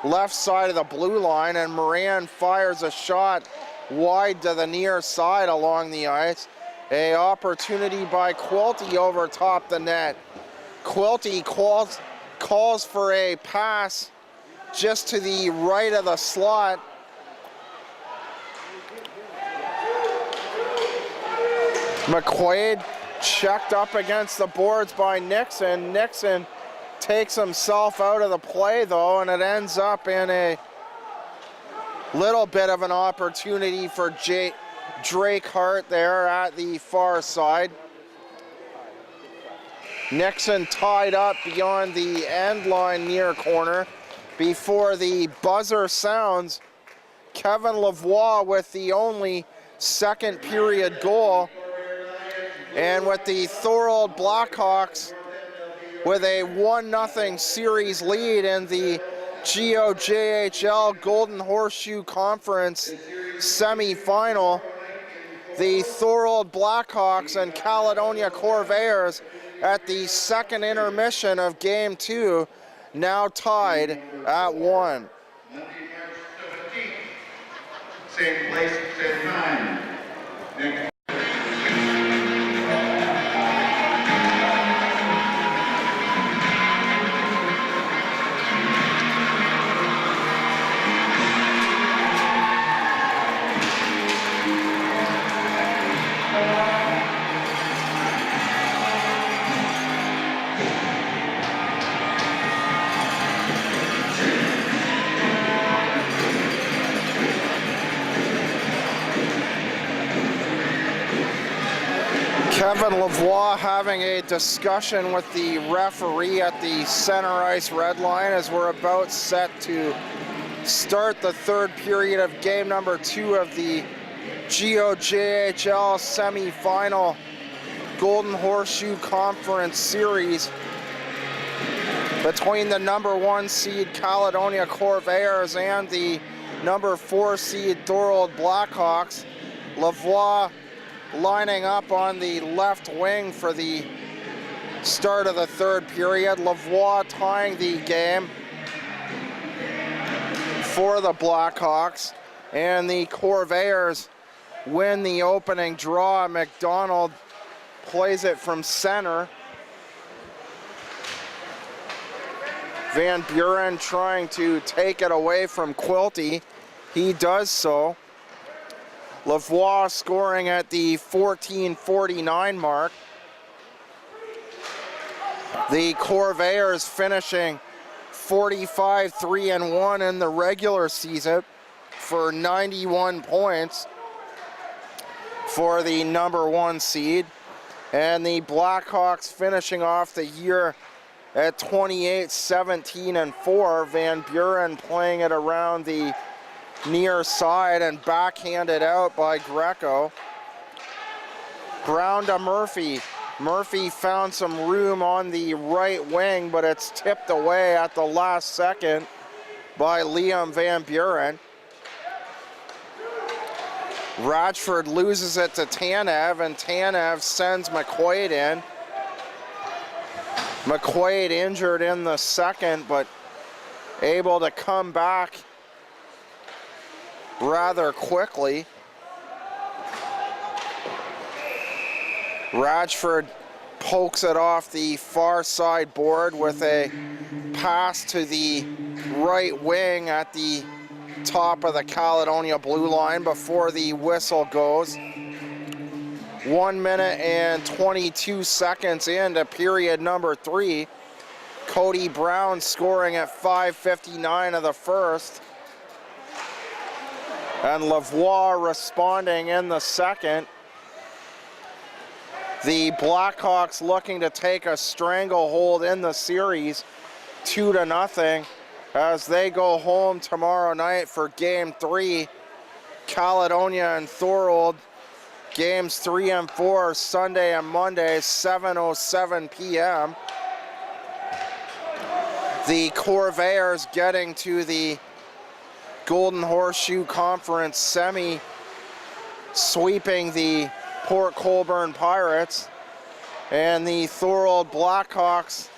left side of the blue line, and Moran fires a shot wide to the near side along the ice. A opportunity by Quilty over top the net. Quilty calls for a pass just to the right of the slot. McQuaid checked up against the boards by Nixon. Nixon takes himself out of the play though, and it ends up in a little bit of an opportunity for Drake Hart there at the far side. Nixon tied up beyond the end line near corner before the buzzer sounds. Kevin Lavoie with the only second period goal. And with the Thorold Blackhawks with a 1-0 series lead in the GOJHL Golden Horseshoe Conference semifinal, the Thorold Blackhawks and Caledonia Corvairs at the second intermission of Game 2, now tied at 1. Same place, same time. Next. Kevin Lavoie having a discussion with the referee at the center ice red line as we're about set to start the third period of game number 2 of the GOJHL semifinal Golden Horseshoe Conference Series between the number 1 seed Caledonia Corvairs and the number 4 seed Thorold Blackhawks. Lavoie lining up on the left wing for the start of the third period. Lavoie tying the game for the Blackhawks, and the Corvairs win the opening draw. McDonald plays it from center. Van Buren trying to take it away from Quilty. He does so. Lavoie scoring at the 14:49 mark. The Corvairs finishing 45-3-1 in the regular season for 91 points for the number 1 seed. And the Blackhawks finishing off the year at 28-17-4. Van Buren playing it around the near side and backhanded out by Greco. Brown to Murphy. Murphy found some room on the right wing, but it's tipped away at the last second by Liam Van Buren. Radford loses it to Tanev, and Tanev sends McQuaid in. McQuaid injured in the second, but able to come back rather quickly. Radford pokes it off the far side board with a pass to the right wing at the top of the Caledonia blue line before the whistle goes. 1 minute and 22 seconds into period number 3. Cody Brown scoring at 5:59 of the first. And Lavoie responding in the second. The Blackhawks looking to take a stranglehold in the series, 2-0, as they go home tomorrow night for game 3. Caledonia and Thorold, games 3 and 4, Sunday and Monday, 7:07 p.m. The Corvairs getting to the Golden Horseshoe Conference semi, sweeping the Port Colborne Pirates, and the Thorold Blackhawks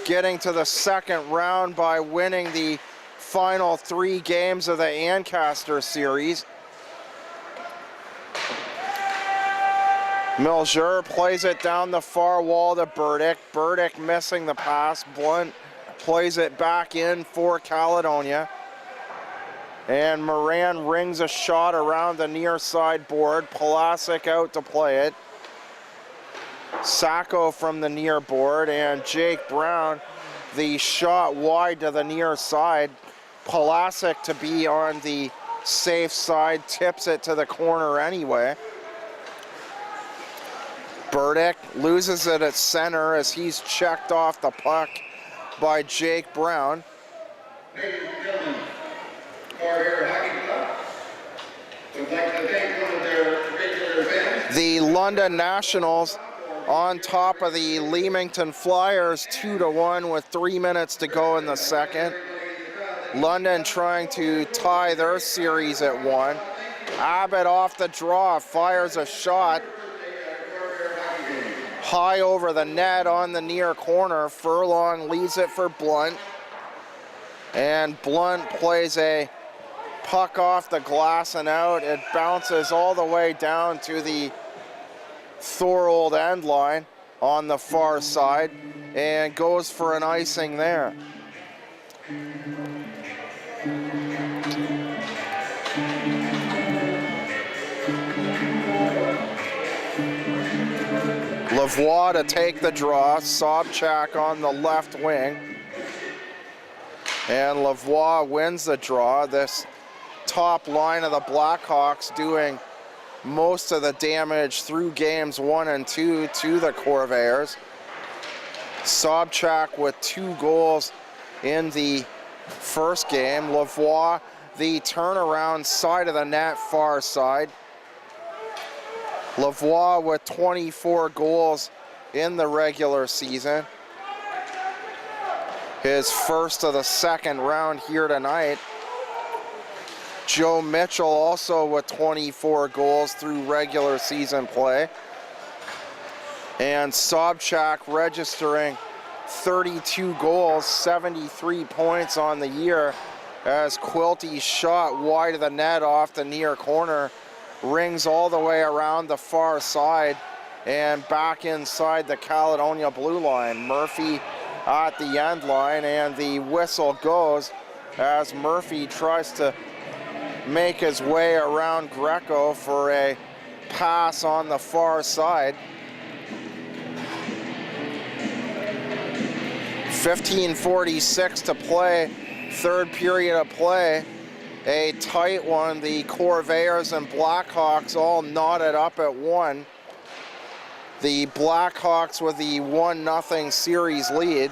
getting to the second round by winning the final 3 games of the Ancaster series. Milger plays it down the far wall to Burdick. Burdick missing the pass. Blunt plays it back in for Caledonia. And Moran rings a shot around the near side board. Pulasic out to play it. Sacco from the near board, and Jake Brown, the shot wide to the near side. Pulasic to be on the safe side, tips it to the corner anyway. Burdick loses it at center as he's checked off the puck by Jake Brown. Ladies and gentlemen, Corvair Hockey Club would like to thank one of their regular events. The London Nationals on top of the Leamington Flyers 2-1 with 3 minutes to go in the second. London trying to tie their series at 1. Abbott off the draw, fires a shot high over the net on the near corner. Furlong leaves it for Blunt, and Blunt plays a puck off the glass and out. It bounces all the way down to the Thorold end line on the far side and goes for an icing there. Lavoie to take the draw. Sobchak on the left wing. And Lavoie wins the draw. This top line of the Blackhawks doing most of the damage through games 1 and 2 to the Corvairs. Sobchak with 2 goals in the first game. Lavoie, the turnaround side of the net, far side. Lavoie with 24 goals in the regular season. His first of the second round here tonight. Joe Mitchell also with 24 goals through regular season play. And Sobchak registering 32 goals, 73 points on the year, as Quilty's shot wide of the net off the near corner rings all the way around the far side and back inside the Caledonia blue line. Murphy at the end line, and the whistle goes as Murphy tries to make his way around Greco for a pass on the far side. 15:46 to play, third period of play. A tight one. The Corvairs and Blackhawks all knotted up at 1. The Blackhawks with the 1-0 series lead.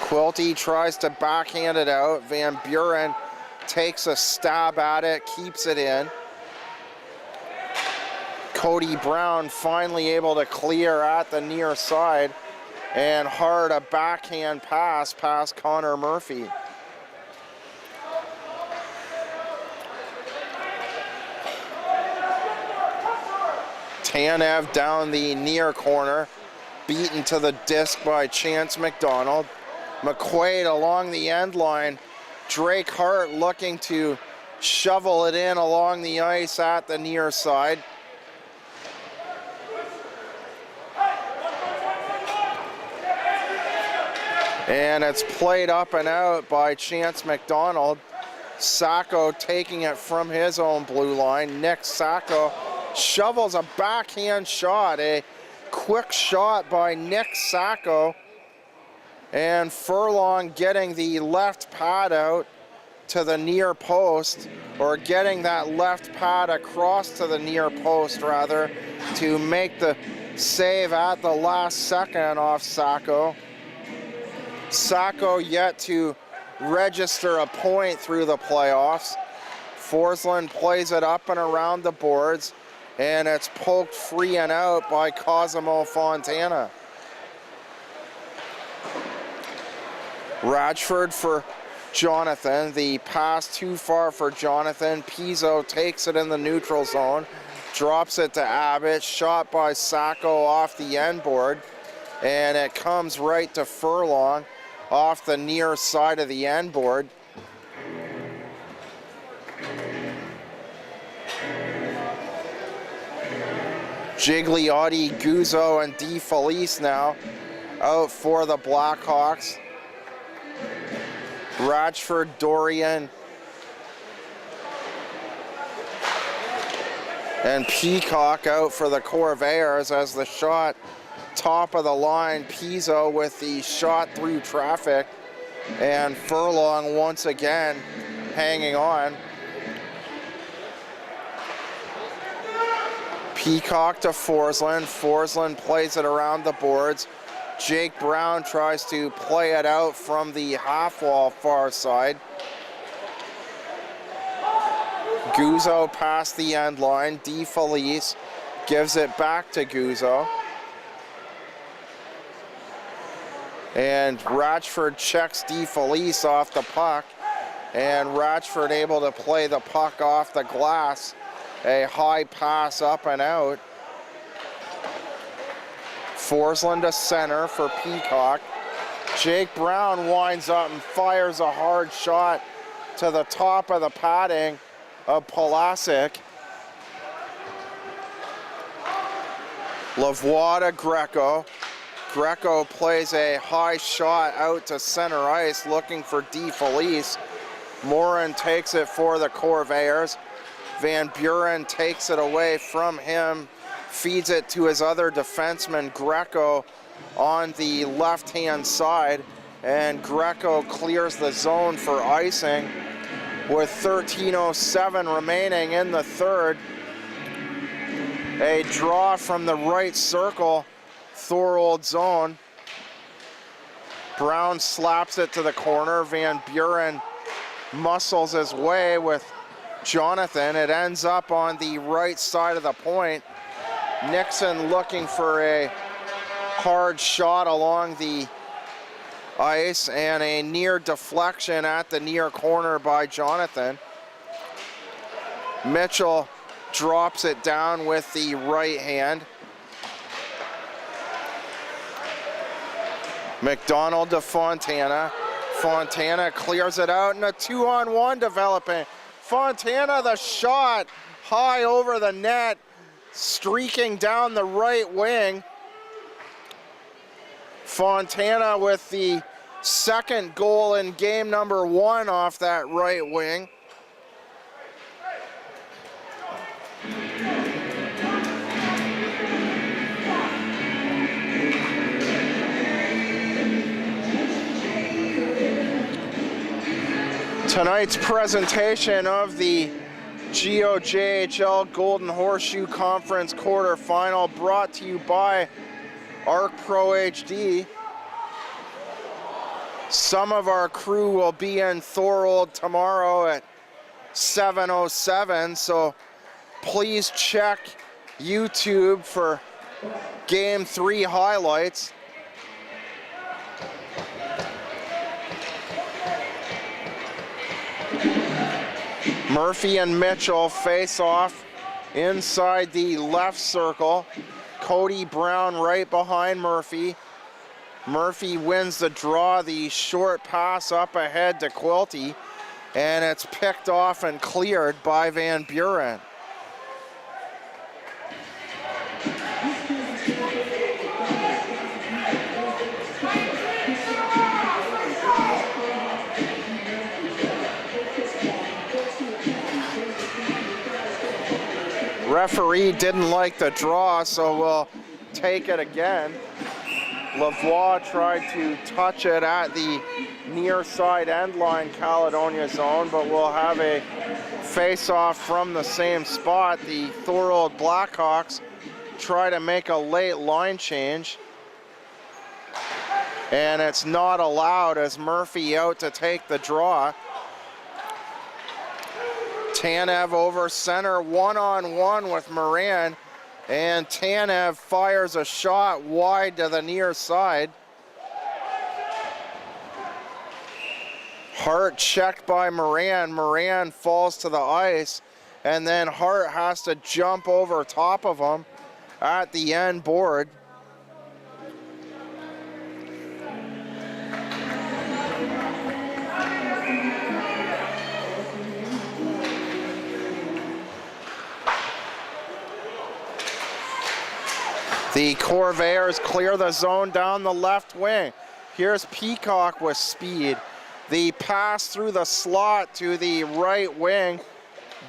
Quilty tries to backhand it out. Van Buren takes a stab at it, keeps it in. Cody Brown finally able to clear at the near side, and hard a backhand pass past Connor Murphy. Tanev down the near corner, beaten to the disc by Chance McDonald. McQuaid along the end line. Drake Hart looking to shovel it in along the ice at the near side. And it's played up and out by Chance McDonald. Sacco taking it from his own blue line. Nick Sacco shovels a backhand shot, a quick shot by Nick Sacco, and Furlong getting the left pad out to the near post, or getting that left pad across to the near post rather, to make the save at the last second off Sacco. Sacco yet to register a point through the playoffs. Forsland plays it up and around the boards, and it's poked free and out by Cosimo Fontana. Ratchford for Jonathan. The pass too far for Jonathan. Pizzo takes it in the neutral zone, drops it to Abbott. Shot by Sacco off the end board, and it comes right to Furlong off the near side of the end board. Gigliotti, Guzzo, and DeFelice now out for the Blackhawks. Ratchford, Dorian, and Peacock out for the Corvairs as the shot top of the line. Pizzo with the shot through traffic, and Furlong once again hanging on. Peacock to Forsland. Forsland plays it around the boards. Jake Brown tries to play it out from the half wall far side. Guzzo past the end line. DeFelice gives it back to Guzzo. And Ratchford checks DeFelice off the puck, and Ratchford able to play the puck off the glass. A high pass up and out. Forsland to center for Peacock. Jake Brown winds up and fires a hard shot to the top of the padding of Pulasic. Lavoie to Greco. Greco plays a high shot out to center ice looking for DeFelice. Morin takes it for the Corvairs. Van Buren takes it away from him, feeds it to his other defenseman, Greco, on the left-hand side, and Greco clears the zone for icing with 13:07 remaining in the third. A draw from the right circle, Thorold zone. Brown slaps it to the corner. Van Buren muscles his way with Jonathan. It ends up on the right side of the point. Nixon looking for a hard shot along the ice and a near deflection at the near corner by Jonathan. Mitchell drops it down with the right hand. McDonald to Fontana. Fontana clears it out and a 2-on-1 developing. Fontana the shot high over the net, streaking down the right wing. Fontana with the second goal in game number 1 off that right wing. Tonight's presentation of the GOJHL Golden Horseshoe Conference quarterfinal brought to you by Arc Pro HD. Some of our crew will be in Thorold tomorrow at 7:07, so please check YouTube for Game 3 highlights. Murphy and Mitchell face off inside the left circle. Cody Brown right behind Murphy. Murphy wins the draw, the short pass up ahead to Quilty, and it's picked off and cleared by Van Buren. Referee didn't like the draw, so we'll take it again. Lavoie tried to touch it at the near side end line Caledonia zone, but we'll have a face-off from the same spot. The Thorold Blackhawks try to make a late line change, and it's not allowed as Murphy out to take the draw. Tanev over center, one-on-one with Moran, and Tanev fires a shot wide to the near side. Hart checked by Moran. Moran falls to the ice, and then Hart has to jump over top of him at the end board. The Corvairs clear the zone down the left wing. Here's Peacock with speed. The pass through the slot to the right wing.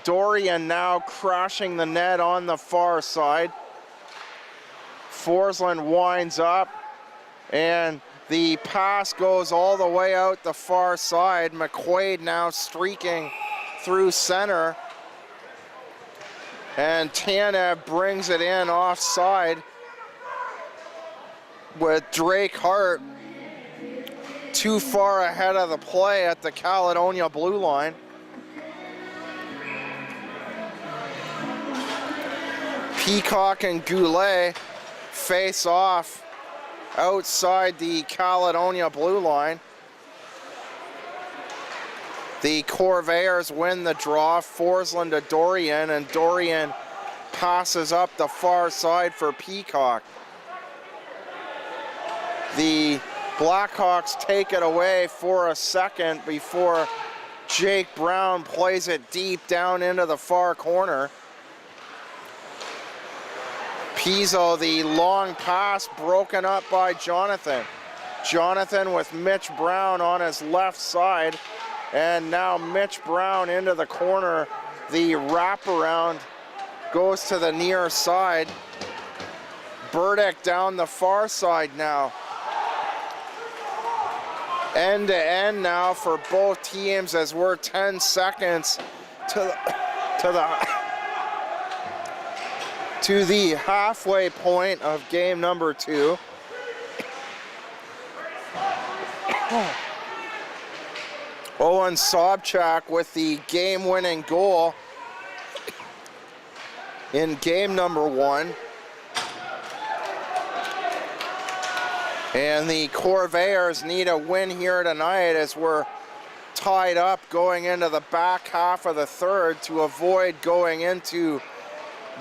Dorian now crashing the net on the far side. Forsland winds up, and the pass goes all the way out the far side. McQuaid now streaking through center, and Tanev brings it in offside with Drake Hart too far ahead of the play at the Caledonia blue line. Peacock and Goulet face off outside the Caledonia blue line. The Corvairs win the draw. Forsland to Dorian, and Dorian passes up the far side for Peacock. The Blackhawks take it away for a second before Jake Brown plays it deep down into the far corner. Pizzo, the long pass broken up by Jonathan. Jonathan with Mitch Brown on his left side, and now Mitch Brown into the corner. The wraparound goes to the near side. Burdick down the far side now. End to end now for both teams as we're 10 seconds to the to the halfway point of game number 2. Owen Sobchak with the game-winning goal in game number 1. And the Corvairs need a win here tonight as we're tied up going into the back half of the third to avoid going into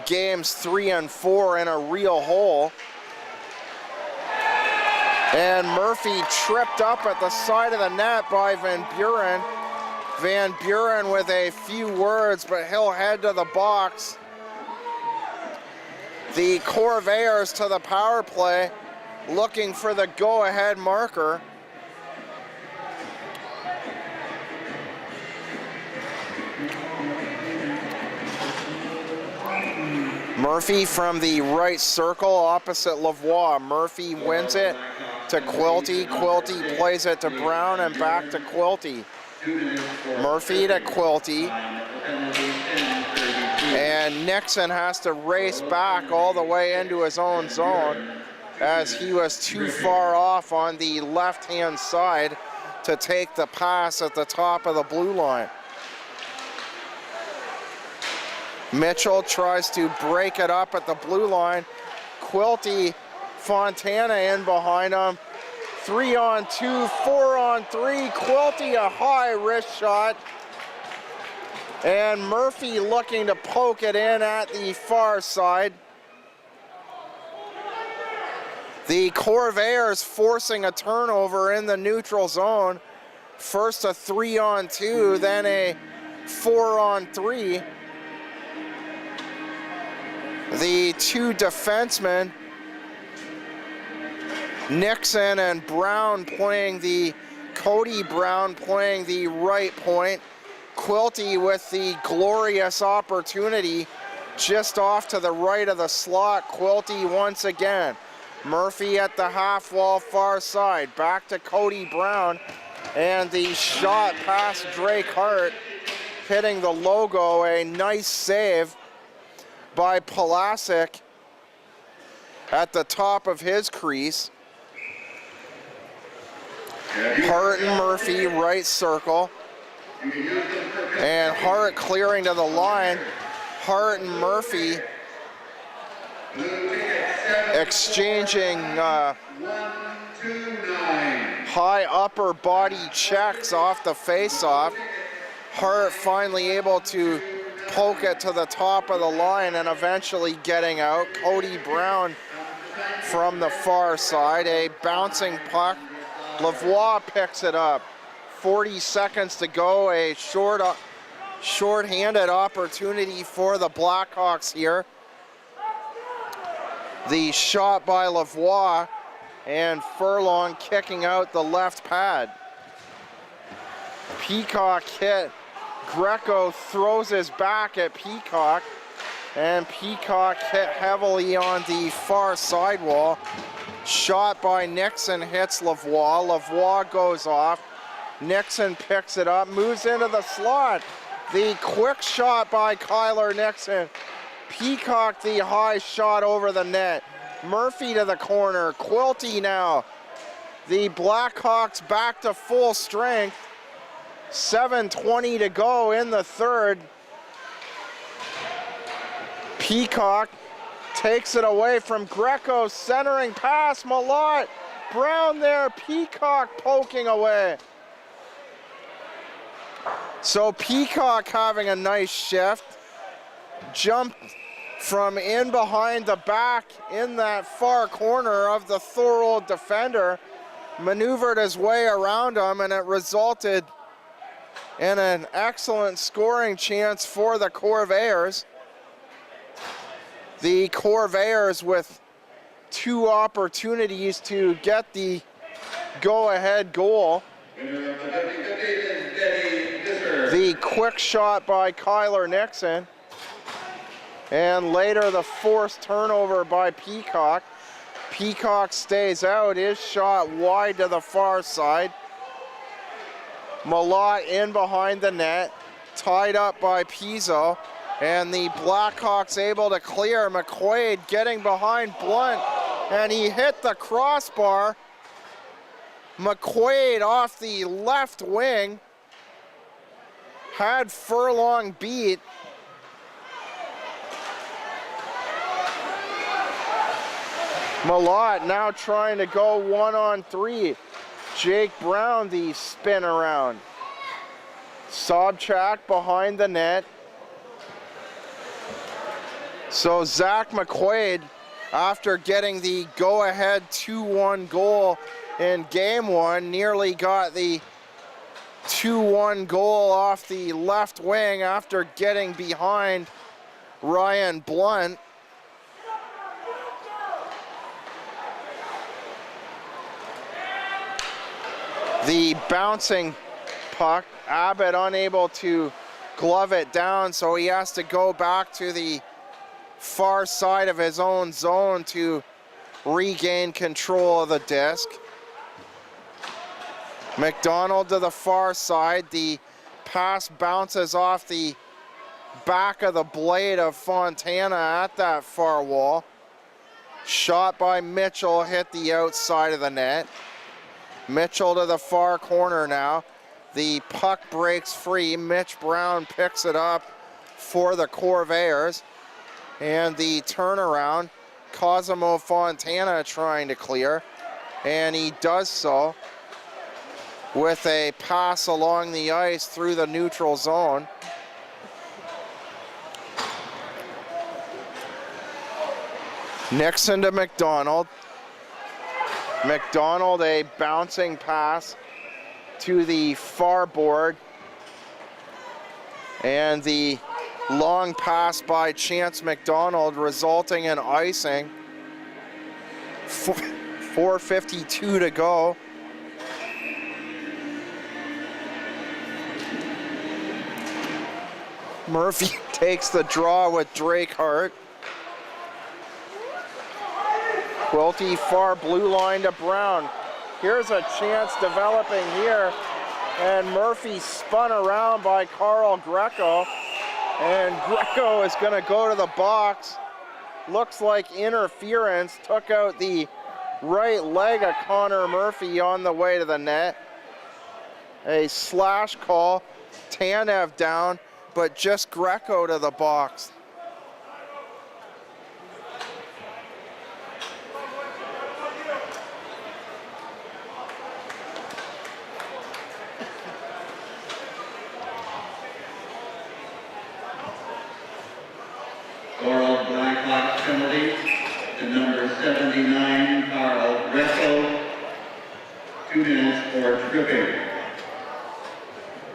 games 3 and 4 in a real hole. And Murphy tripped up at the side of the net by Van Buren. Van Buren with a few words, but he'll head to the box. The Corvairs to the power play, looking for the go-ahead marker. Murphy from the right circle opposite Lavoie. Murphy wins it to Quilty. Quilty plays it to Brown and back to Quilty. Murphy to Quilty. And Nixon has to race back all the way into his own zone as he was too far off on the left-hand side to take the pass at the top of the blue line. Mitchell tries to break it up at the blue line. Quilty, Fontana in behind him. 3-on-2, 4-on-3. Quilty a high wrist shot. And Murphy looking to poke it in at the far side. The Corvairs forcing a turnover in the neutral zone. First a 3-on-2, then a 4-on-3. The two defensemen, Nixon and Brown playing the, Cody Brown playing the right point. Quilty with the glorious opportunity just off to the right of the slot. Quilty once again. Murphy at the half wall far side. Back to Cody Brown. And the shot past Drake Hart, hitting the logo. A nice save by Pulasic at the top of his crease. Hart and Murphy, right circle. And Hart clearing to the line. Hart and Murphy exchanging high upper body checks off the face-off. Hart finally able to poke it to the top of the line and eventually getting out. Cody Brown from the far side, a bouncing puck. Lavoie picks it up. 40 seconds to go, a short-handed opportunity for the Blackhawks here. The shot by Lavoie and Furlong kicking out the left pad. Peacock hit. Greco throws his back at Peacock, and Peacock hit heavily on the far sidewall. Shot by Nixon hits Lavoie. Lavoie goes off. Nixon picks it up, moves into the slot. The quick shot by Kyler Nixon. Peacock the high shot over the net. Murphy to the corner. Quilty now. The Blackhawks back to full strength. 7:20 to go in the third. Peacock takes it away from Greco, centering pass, Malott. Brown there, Peacock poking away. So Peacock having a nice shift. Jumped from in behind the back in that far corner of the Thorold defender. Maneuvered his way around him, and it resulted in an excellent scoring chance for the Corvairs. The Corvairs with two opportunities to get the go-ahead goal. The quick shot by Kyler Nixon. And later the forced turnover by Peacock. Peacock stays out, his shot wide to the far side. Malott in behind the net, tied up by Pizzo. And the Blackhawks able to clear. McQuaid getting behind Blunt, and he hit the crossbar. McQuaid off the left wing. Had Furlong beat. Malott now trying to go 1-on-3. Jake Brown the spin around. Sobchak behind the net. So Zach McQuaid, after getting the go-ahead 2-1 goal in game one, nearly got the 2-1 goal off the left wing after getting behind Ryan Blunt. The bouncing puck, Abbott unable to glove it down, so he has to go back to the far side of his own zone to regain control of the disc. McDonald to the far side. The pass bounces off the back of the blade of Fontana at that far wall. Shot by Mitchell, hit the outside of the net. Mitchell to the far corner now. The puck breaks free. Mitch Brown picks it up for the Corvairs. And the turnaround, Cosimo Fontana trying to clear. And he does so with a pass along the ice through the neutral zone. Nixon to McDonald. McDonald, a bouncing pass to the far board. And the long pass by Chance McDonald resulting in icing. 4:52 to go. Murphy takes the draw with Drake Hart. Quilty far blue line to Brown. Here's a chance developing here. And Murphy spun around by Carl Greco. And Greco is going to go to the box. Looks like interference. Took out the right leg of Connor Murphy on the way to the net. A slash call. Tanev down, but just Greco to the box. Thorold Blackhawks penalty to number 79, Carl Greco. 2 minutes for tripping.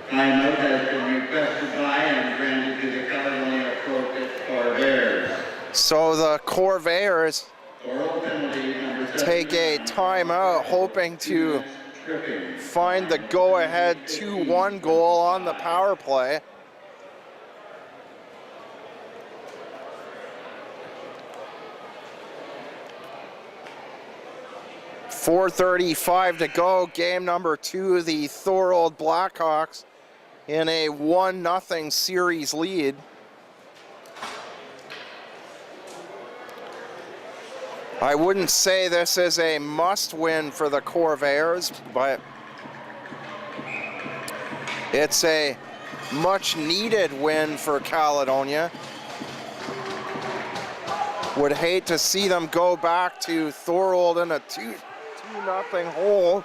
Timeout has been requested by and granted to the Caledonia Pro-Fit Corvairs. So the Corvairs Thorold penalty number 79, take a timeout, hoping to find the go-ahead 2-1 goal on the power play. .435 to go, game number 2, the Thorold Blackhawks in a 1-0 series lead. I wouldn't say this is a must-win for the Corvairs, but it's a much-needed win for Caledonia. Would hate to see them go back to Thorold in a 2-0 hole.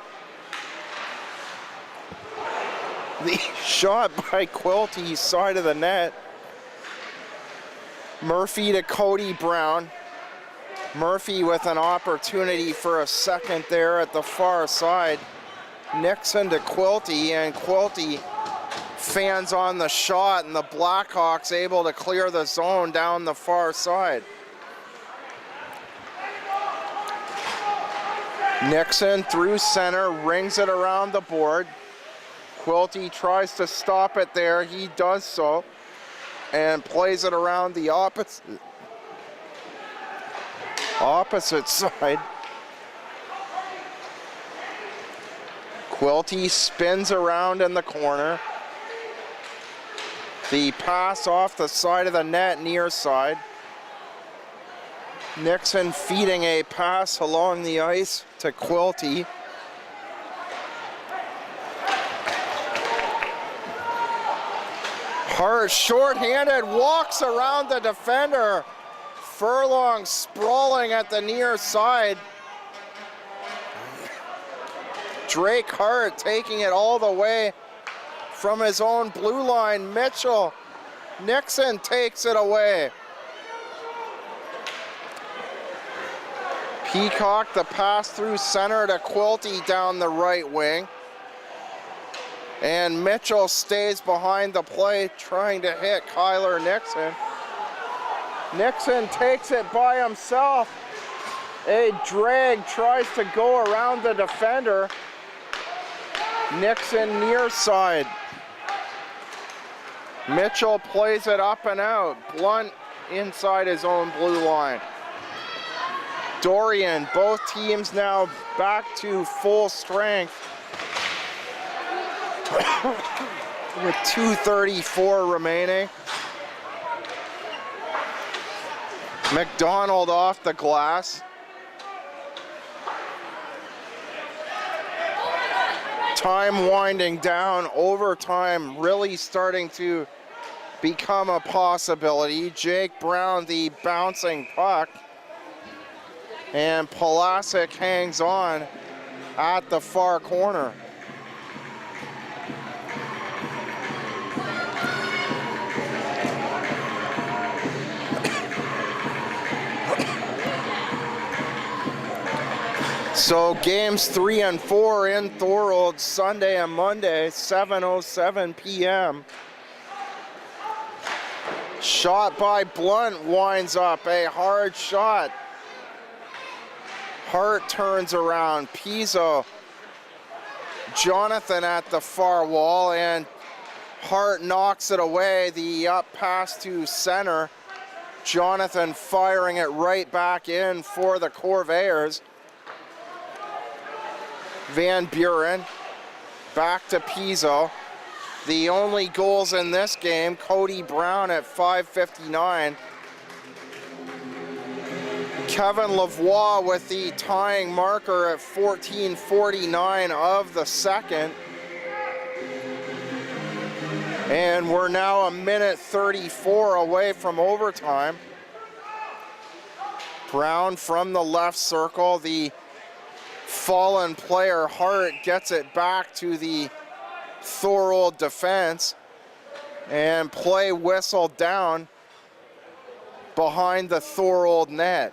The shot by Quilty, side of the net. Murphy to Cody Brown. Murphy with an opportunity for a second there at the far side. Nixon to Quilty, and Quilty fans on the shot, and the Blackhawks able to clear the zone down the far side. Nixon through center, rings it around the board. Quilty tries to stop it there. He does so and plays it around the opposite side. Quilty spins around in the corner. The pass off the side of the net, near side. Nixon feeding a pass along the ice to Quilty. Hart short-handed, walks around the defender. Furlong sprawling at the near side. Drake Hart taking it all the way from his own blue line. Mitchell, Nixon takes it away. Peacock, the pass through center to Quilty down the right wing. And Mitchell stays behind the play, trying to hit Kyler Nixon. Nixon takes it by himself. A drag tries to go around the defender. Nixon near side. Mitchell plays it up and out. Blunt inside his own blue line. Dorian, both teams now back to full strength. With 2:34 remaining. McDonald off the glass. Time winding down, overtime really starting to become a possibility. Jake Brown, the bouncing puck. And Pulasic hangs on at the far corner. So games 3 and 4 in Thorold Sunday and Monday, 7:07 p.m. Shot by Blunt winds up, a hard shot. Hart turns around, Pizzo, Jonathan at the far wall, and Hart knocks it away. The up pass to center. Jonathan firing it right back in for the Corvairs. Van Buren, back to Pizzo. The only goals in this game, Cody Brown at 5:59. Kevin Lavoie with the tying marker at 14:49 of the second. And we're now a minute 34 away from overtime. Brown from the left circle, the fallen player Hart gets it back to the Thorold defense, and play whistled down behind the Thorold net.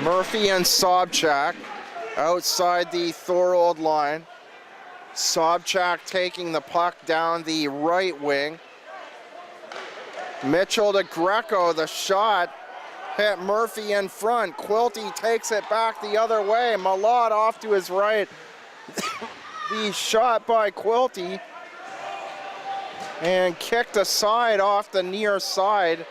Murphy and Sobchak outside the Thorold line. Sobchak taking the puck down the right wing. Mitchell to Greco, the shot hit Murphy in front. Quilty takes it back the other way. Malott off to his right. The shot by Quilty and kicked aside off the near side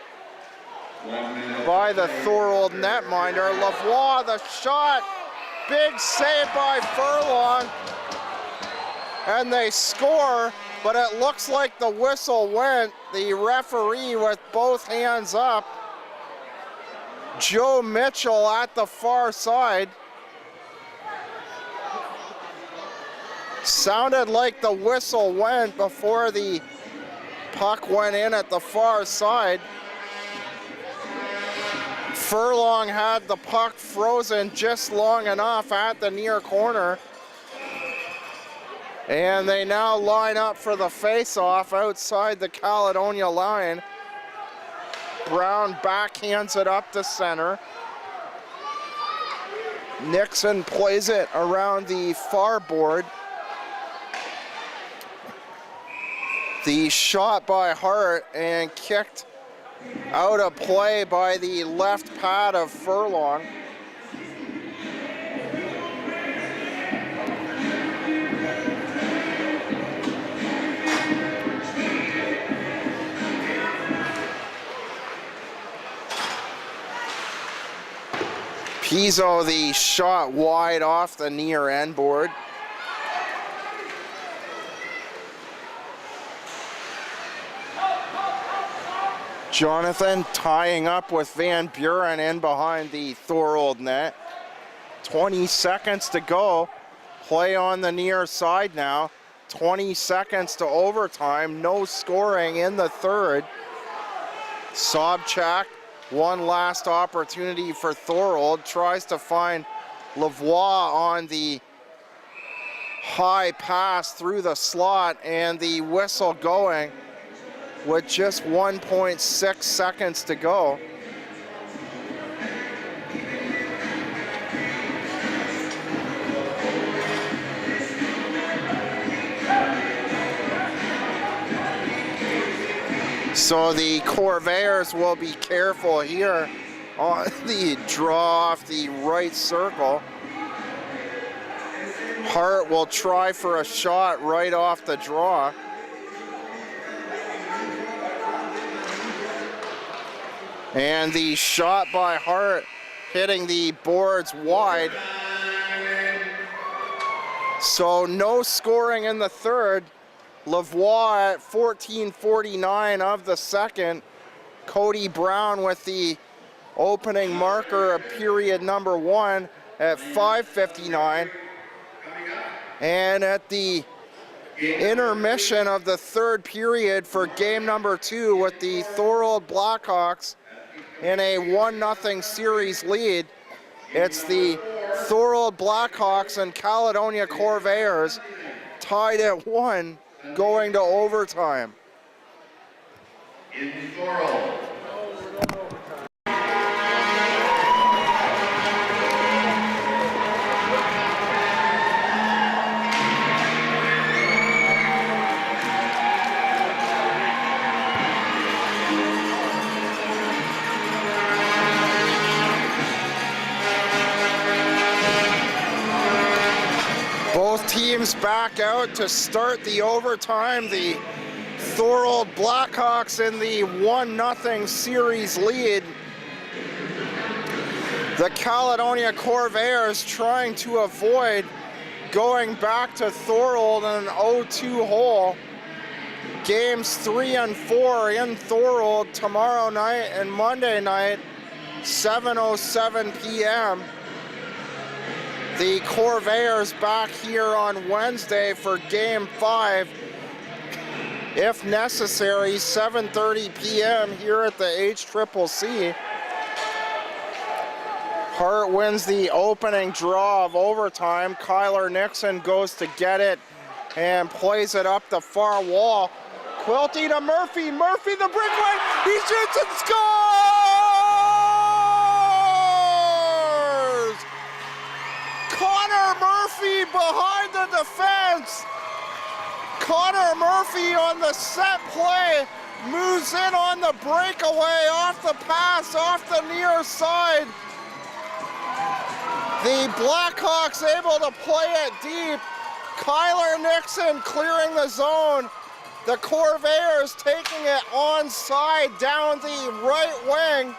by the Thorold netminder. Lavoie, the shot, big save by Furlong. And they score, but it looks like the whistle went. The referee with both hands up. Joe Mitchell at the far side. Sounded like the whistle went before the puck went in at the far side. Furlong had the puck frozen just long enough at the near corner. And they now line up for the face-off outside the Caledonia line. Brown backhands it up to center. Nixon plays it around the far board. The shot by Hart and kicked out of play by the left pad of Furlong. Pizzo, the shot wide off the near end board. Jonathan tying up with Van Buren in behind the Thorold net. 20 seconds to go. Play on the near side now. 20 seconds to overtime. No scoring in the third. Sobchak, one last opportunity for Thorold. Tries to find Lavoie on the high pass through the slot, and the whistle going with just 1.6 seconds to go. So the Corvairs will be careful here on the draw off the right circle. Hart will try for a shot right off the draw. And the shot by Hart hitting the boards wide. So no scoring in the third. Lavoie at 14:49 of the second. Cody Brown with the opening marker of period number one at 5:59. And at the intermission of the third period for game number two, with the Thorold Blackhawks in a 1-0 series lead, it's the Thorold Blackhawks and Caledonia Corvairs tied at 1 going to overtime. In Thorold. Both teams back out to start the overtime. The Thorold Blackhawks in the 1-0 series lead. The Caledonia Corvairs trying to avoid going back to Thorold in an 0-2 hole. Games 3 and 4 in Thorold tomorrow night and Monday night, 7:07 p.m. The Corvairs back here on Wednesday for Game 5, if necessary, 7:30 p.m. here at the HCCC. Hart wins the opening draw of overtime. Kyler Nixon goes to get it and plays it up the far wall. Quilty to Murphy. Murphy the breakaway. He shoots and scores! Connor Murphy behind the defense. Connor Murphy on the set play moves in on the breakaway off the pass off the near side. The Blackhawks able to play it deep. Kyler Nixon clearing the zone. The Corvairs taking it onside down the right wing.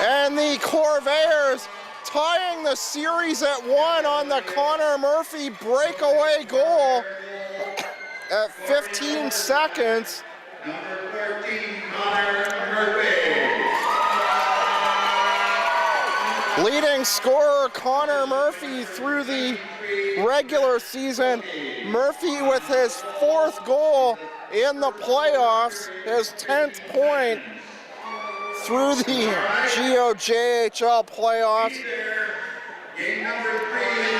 And the Corvairs tying the series at 1 on the Connor Murphy breakaway goal at 15 seconds. Number 13, Connor Murphy. Leading scorer Connor Murphy through the regular season. Murphy with his 4th goal in the playoffs, his 10th point through the GOJHL playoffs.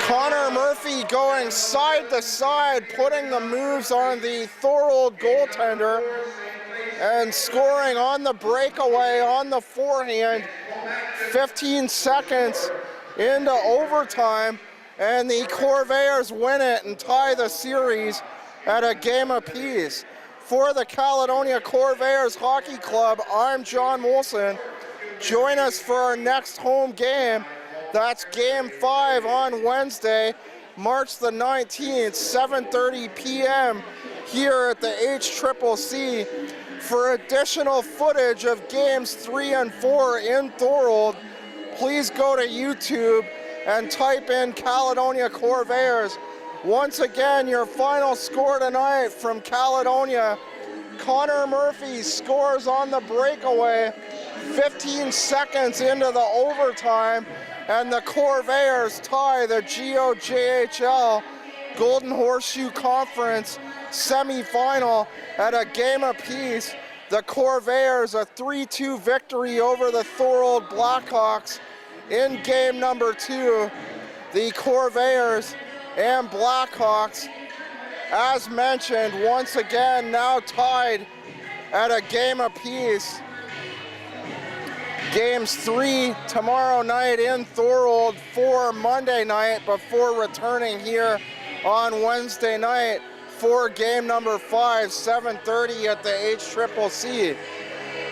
Connor Murphy going side to side, putting the moves on the Thorold goaltender and scoring on the breakaway on the forehand. 15 seconds into overtime, and the Corvairs win it and tie the series at a game apiece. For the Caledonia Corvairs Hockey Club, I'm John Molson. Join us for our next home game. That's Game 5 on Wednesday, March the 19th, 7:30 p.m. here at the HCCC For additional footage of games 3 and 4 in Thorold, please go to YouTube and type in Caledonia Corvairs. Once again, your final score tonight from Caledonia. Connor Murphy scores on the breakaway 15 seconds into the overtime, and the Corvairs tie the GOJHL Golden Horseshoe Conference semifinal at a game apiece. The Corvairs a 3-2 victory over the Thorold Blackhawks in game number 2. The Corvairs and Blackhawks, as mentioned, once again now tied at a game apiece. Games 3 tomorrow night in Thorold, 4 Monday night before returning here on Wednesday night for game number 5, 7:30 at the HCCC.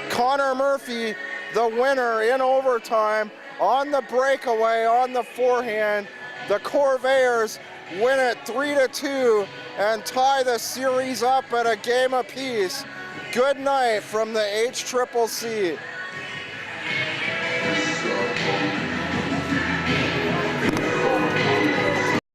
Connor Murphy, the winner in overtime on the breakaway on the forehand. The Corvairs win it 3-2 and tie the series up at a game apiece. Good night from the HCCC.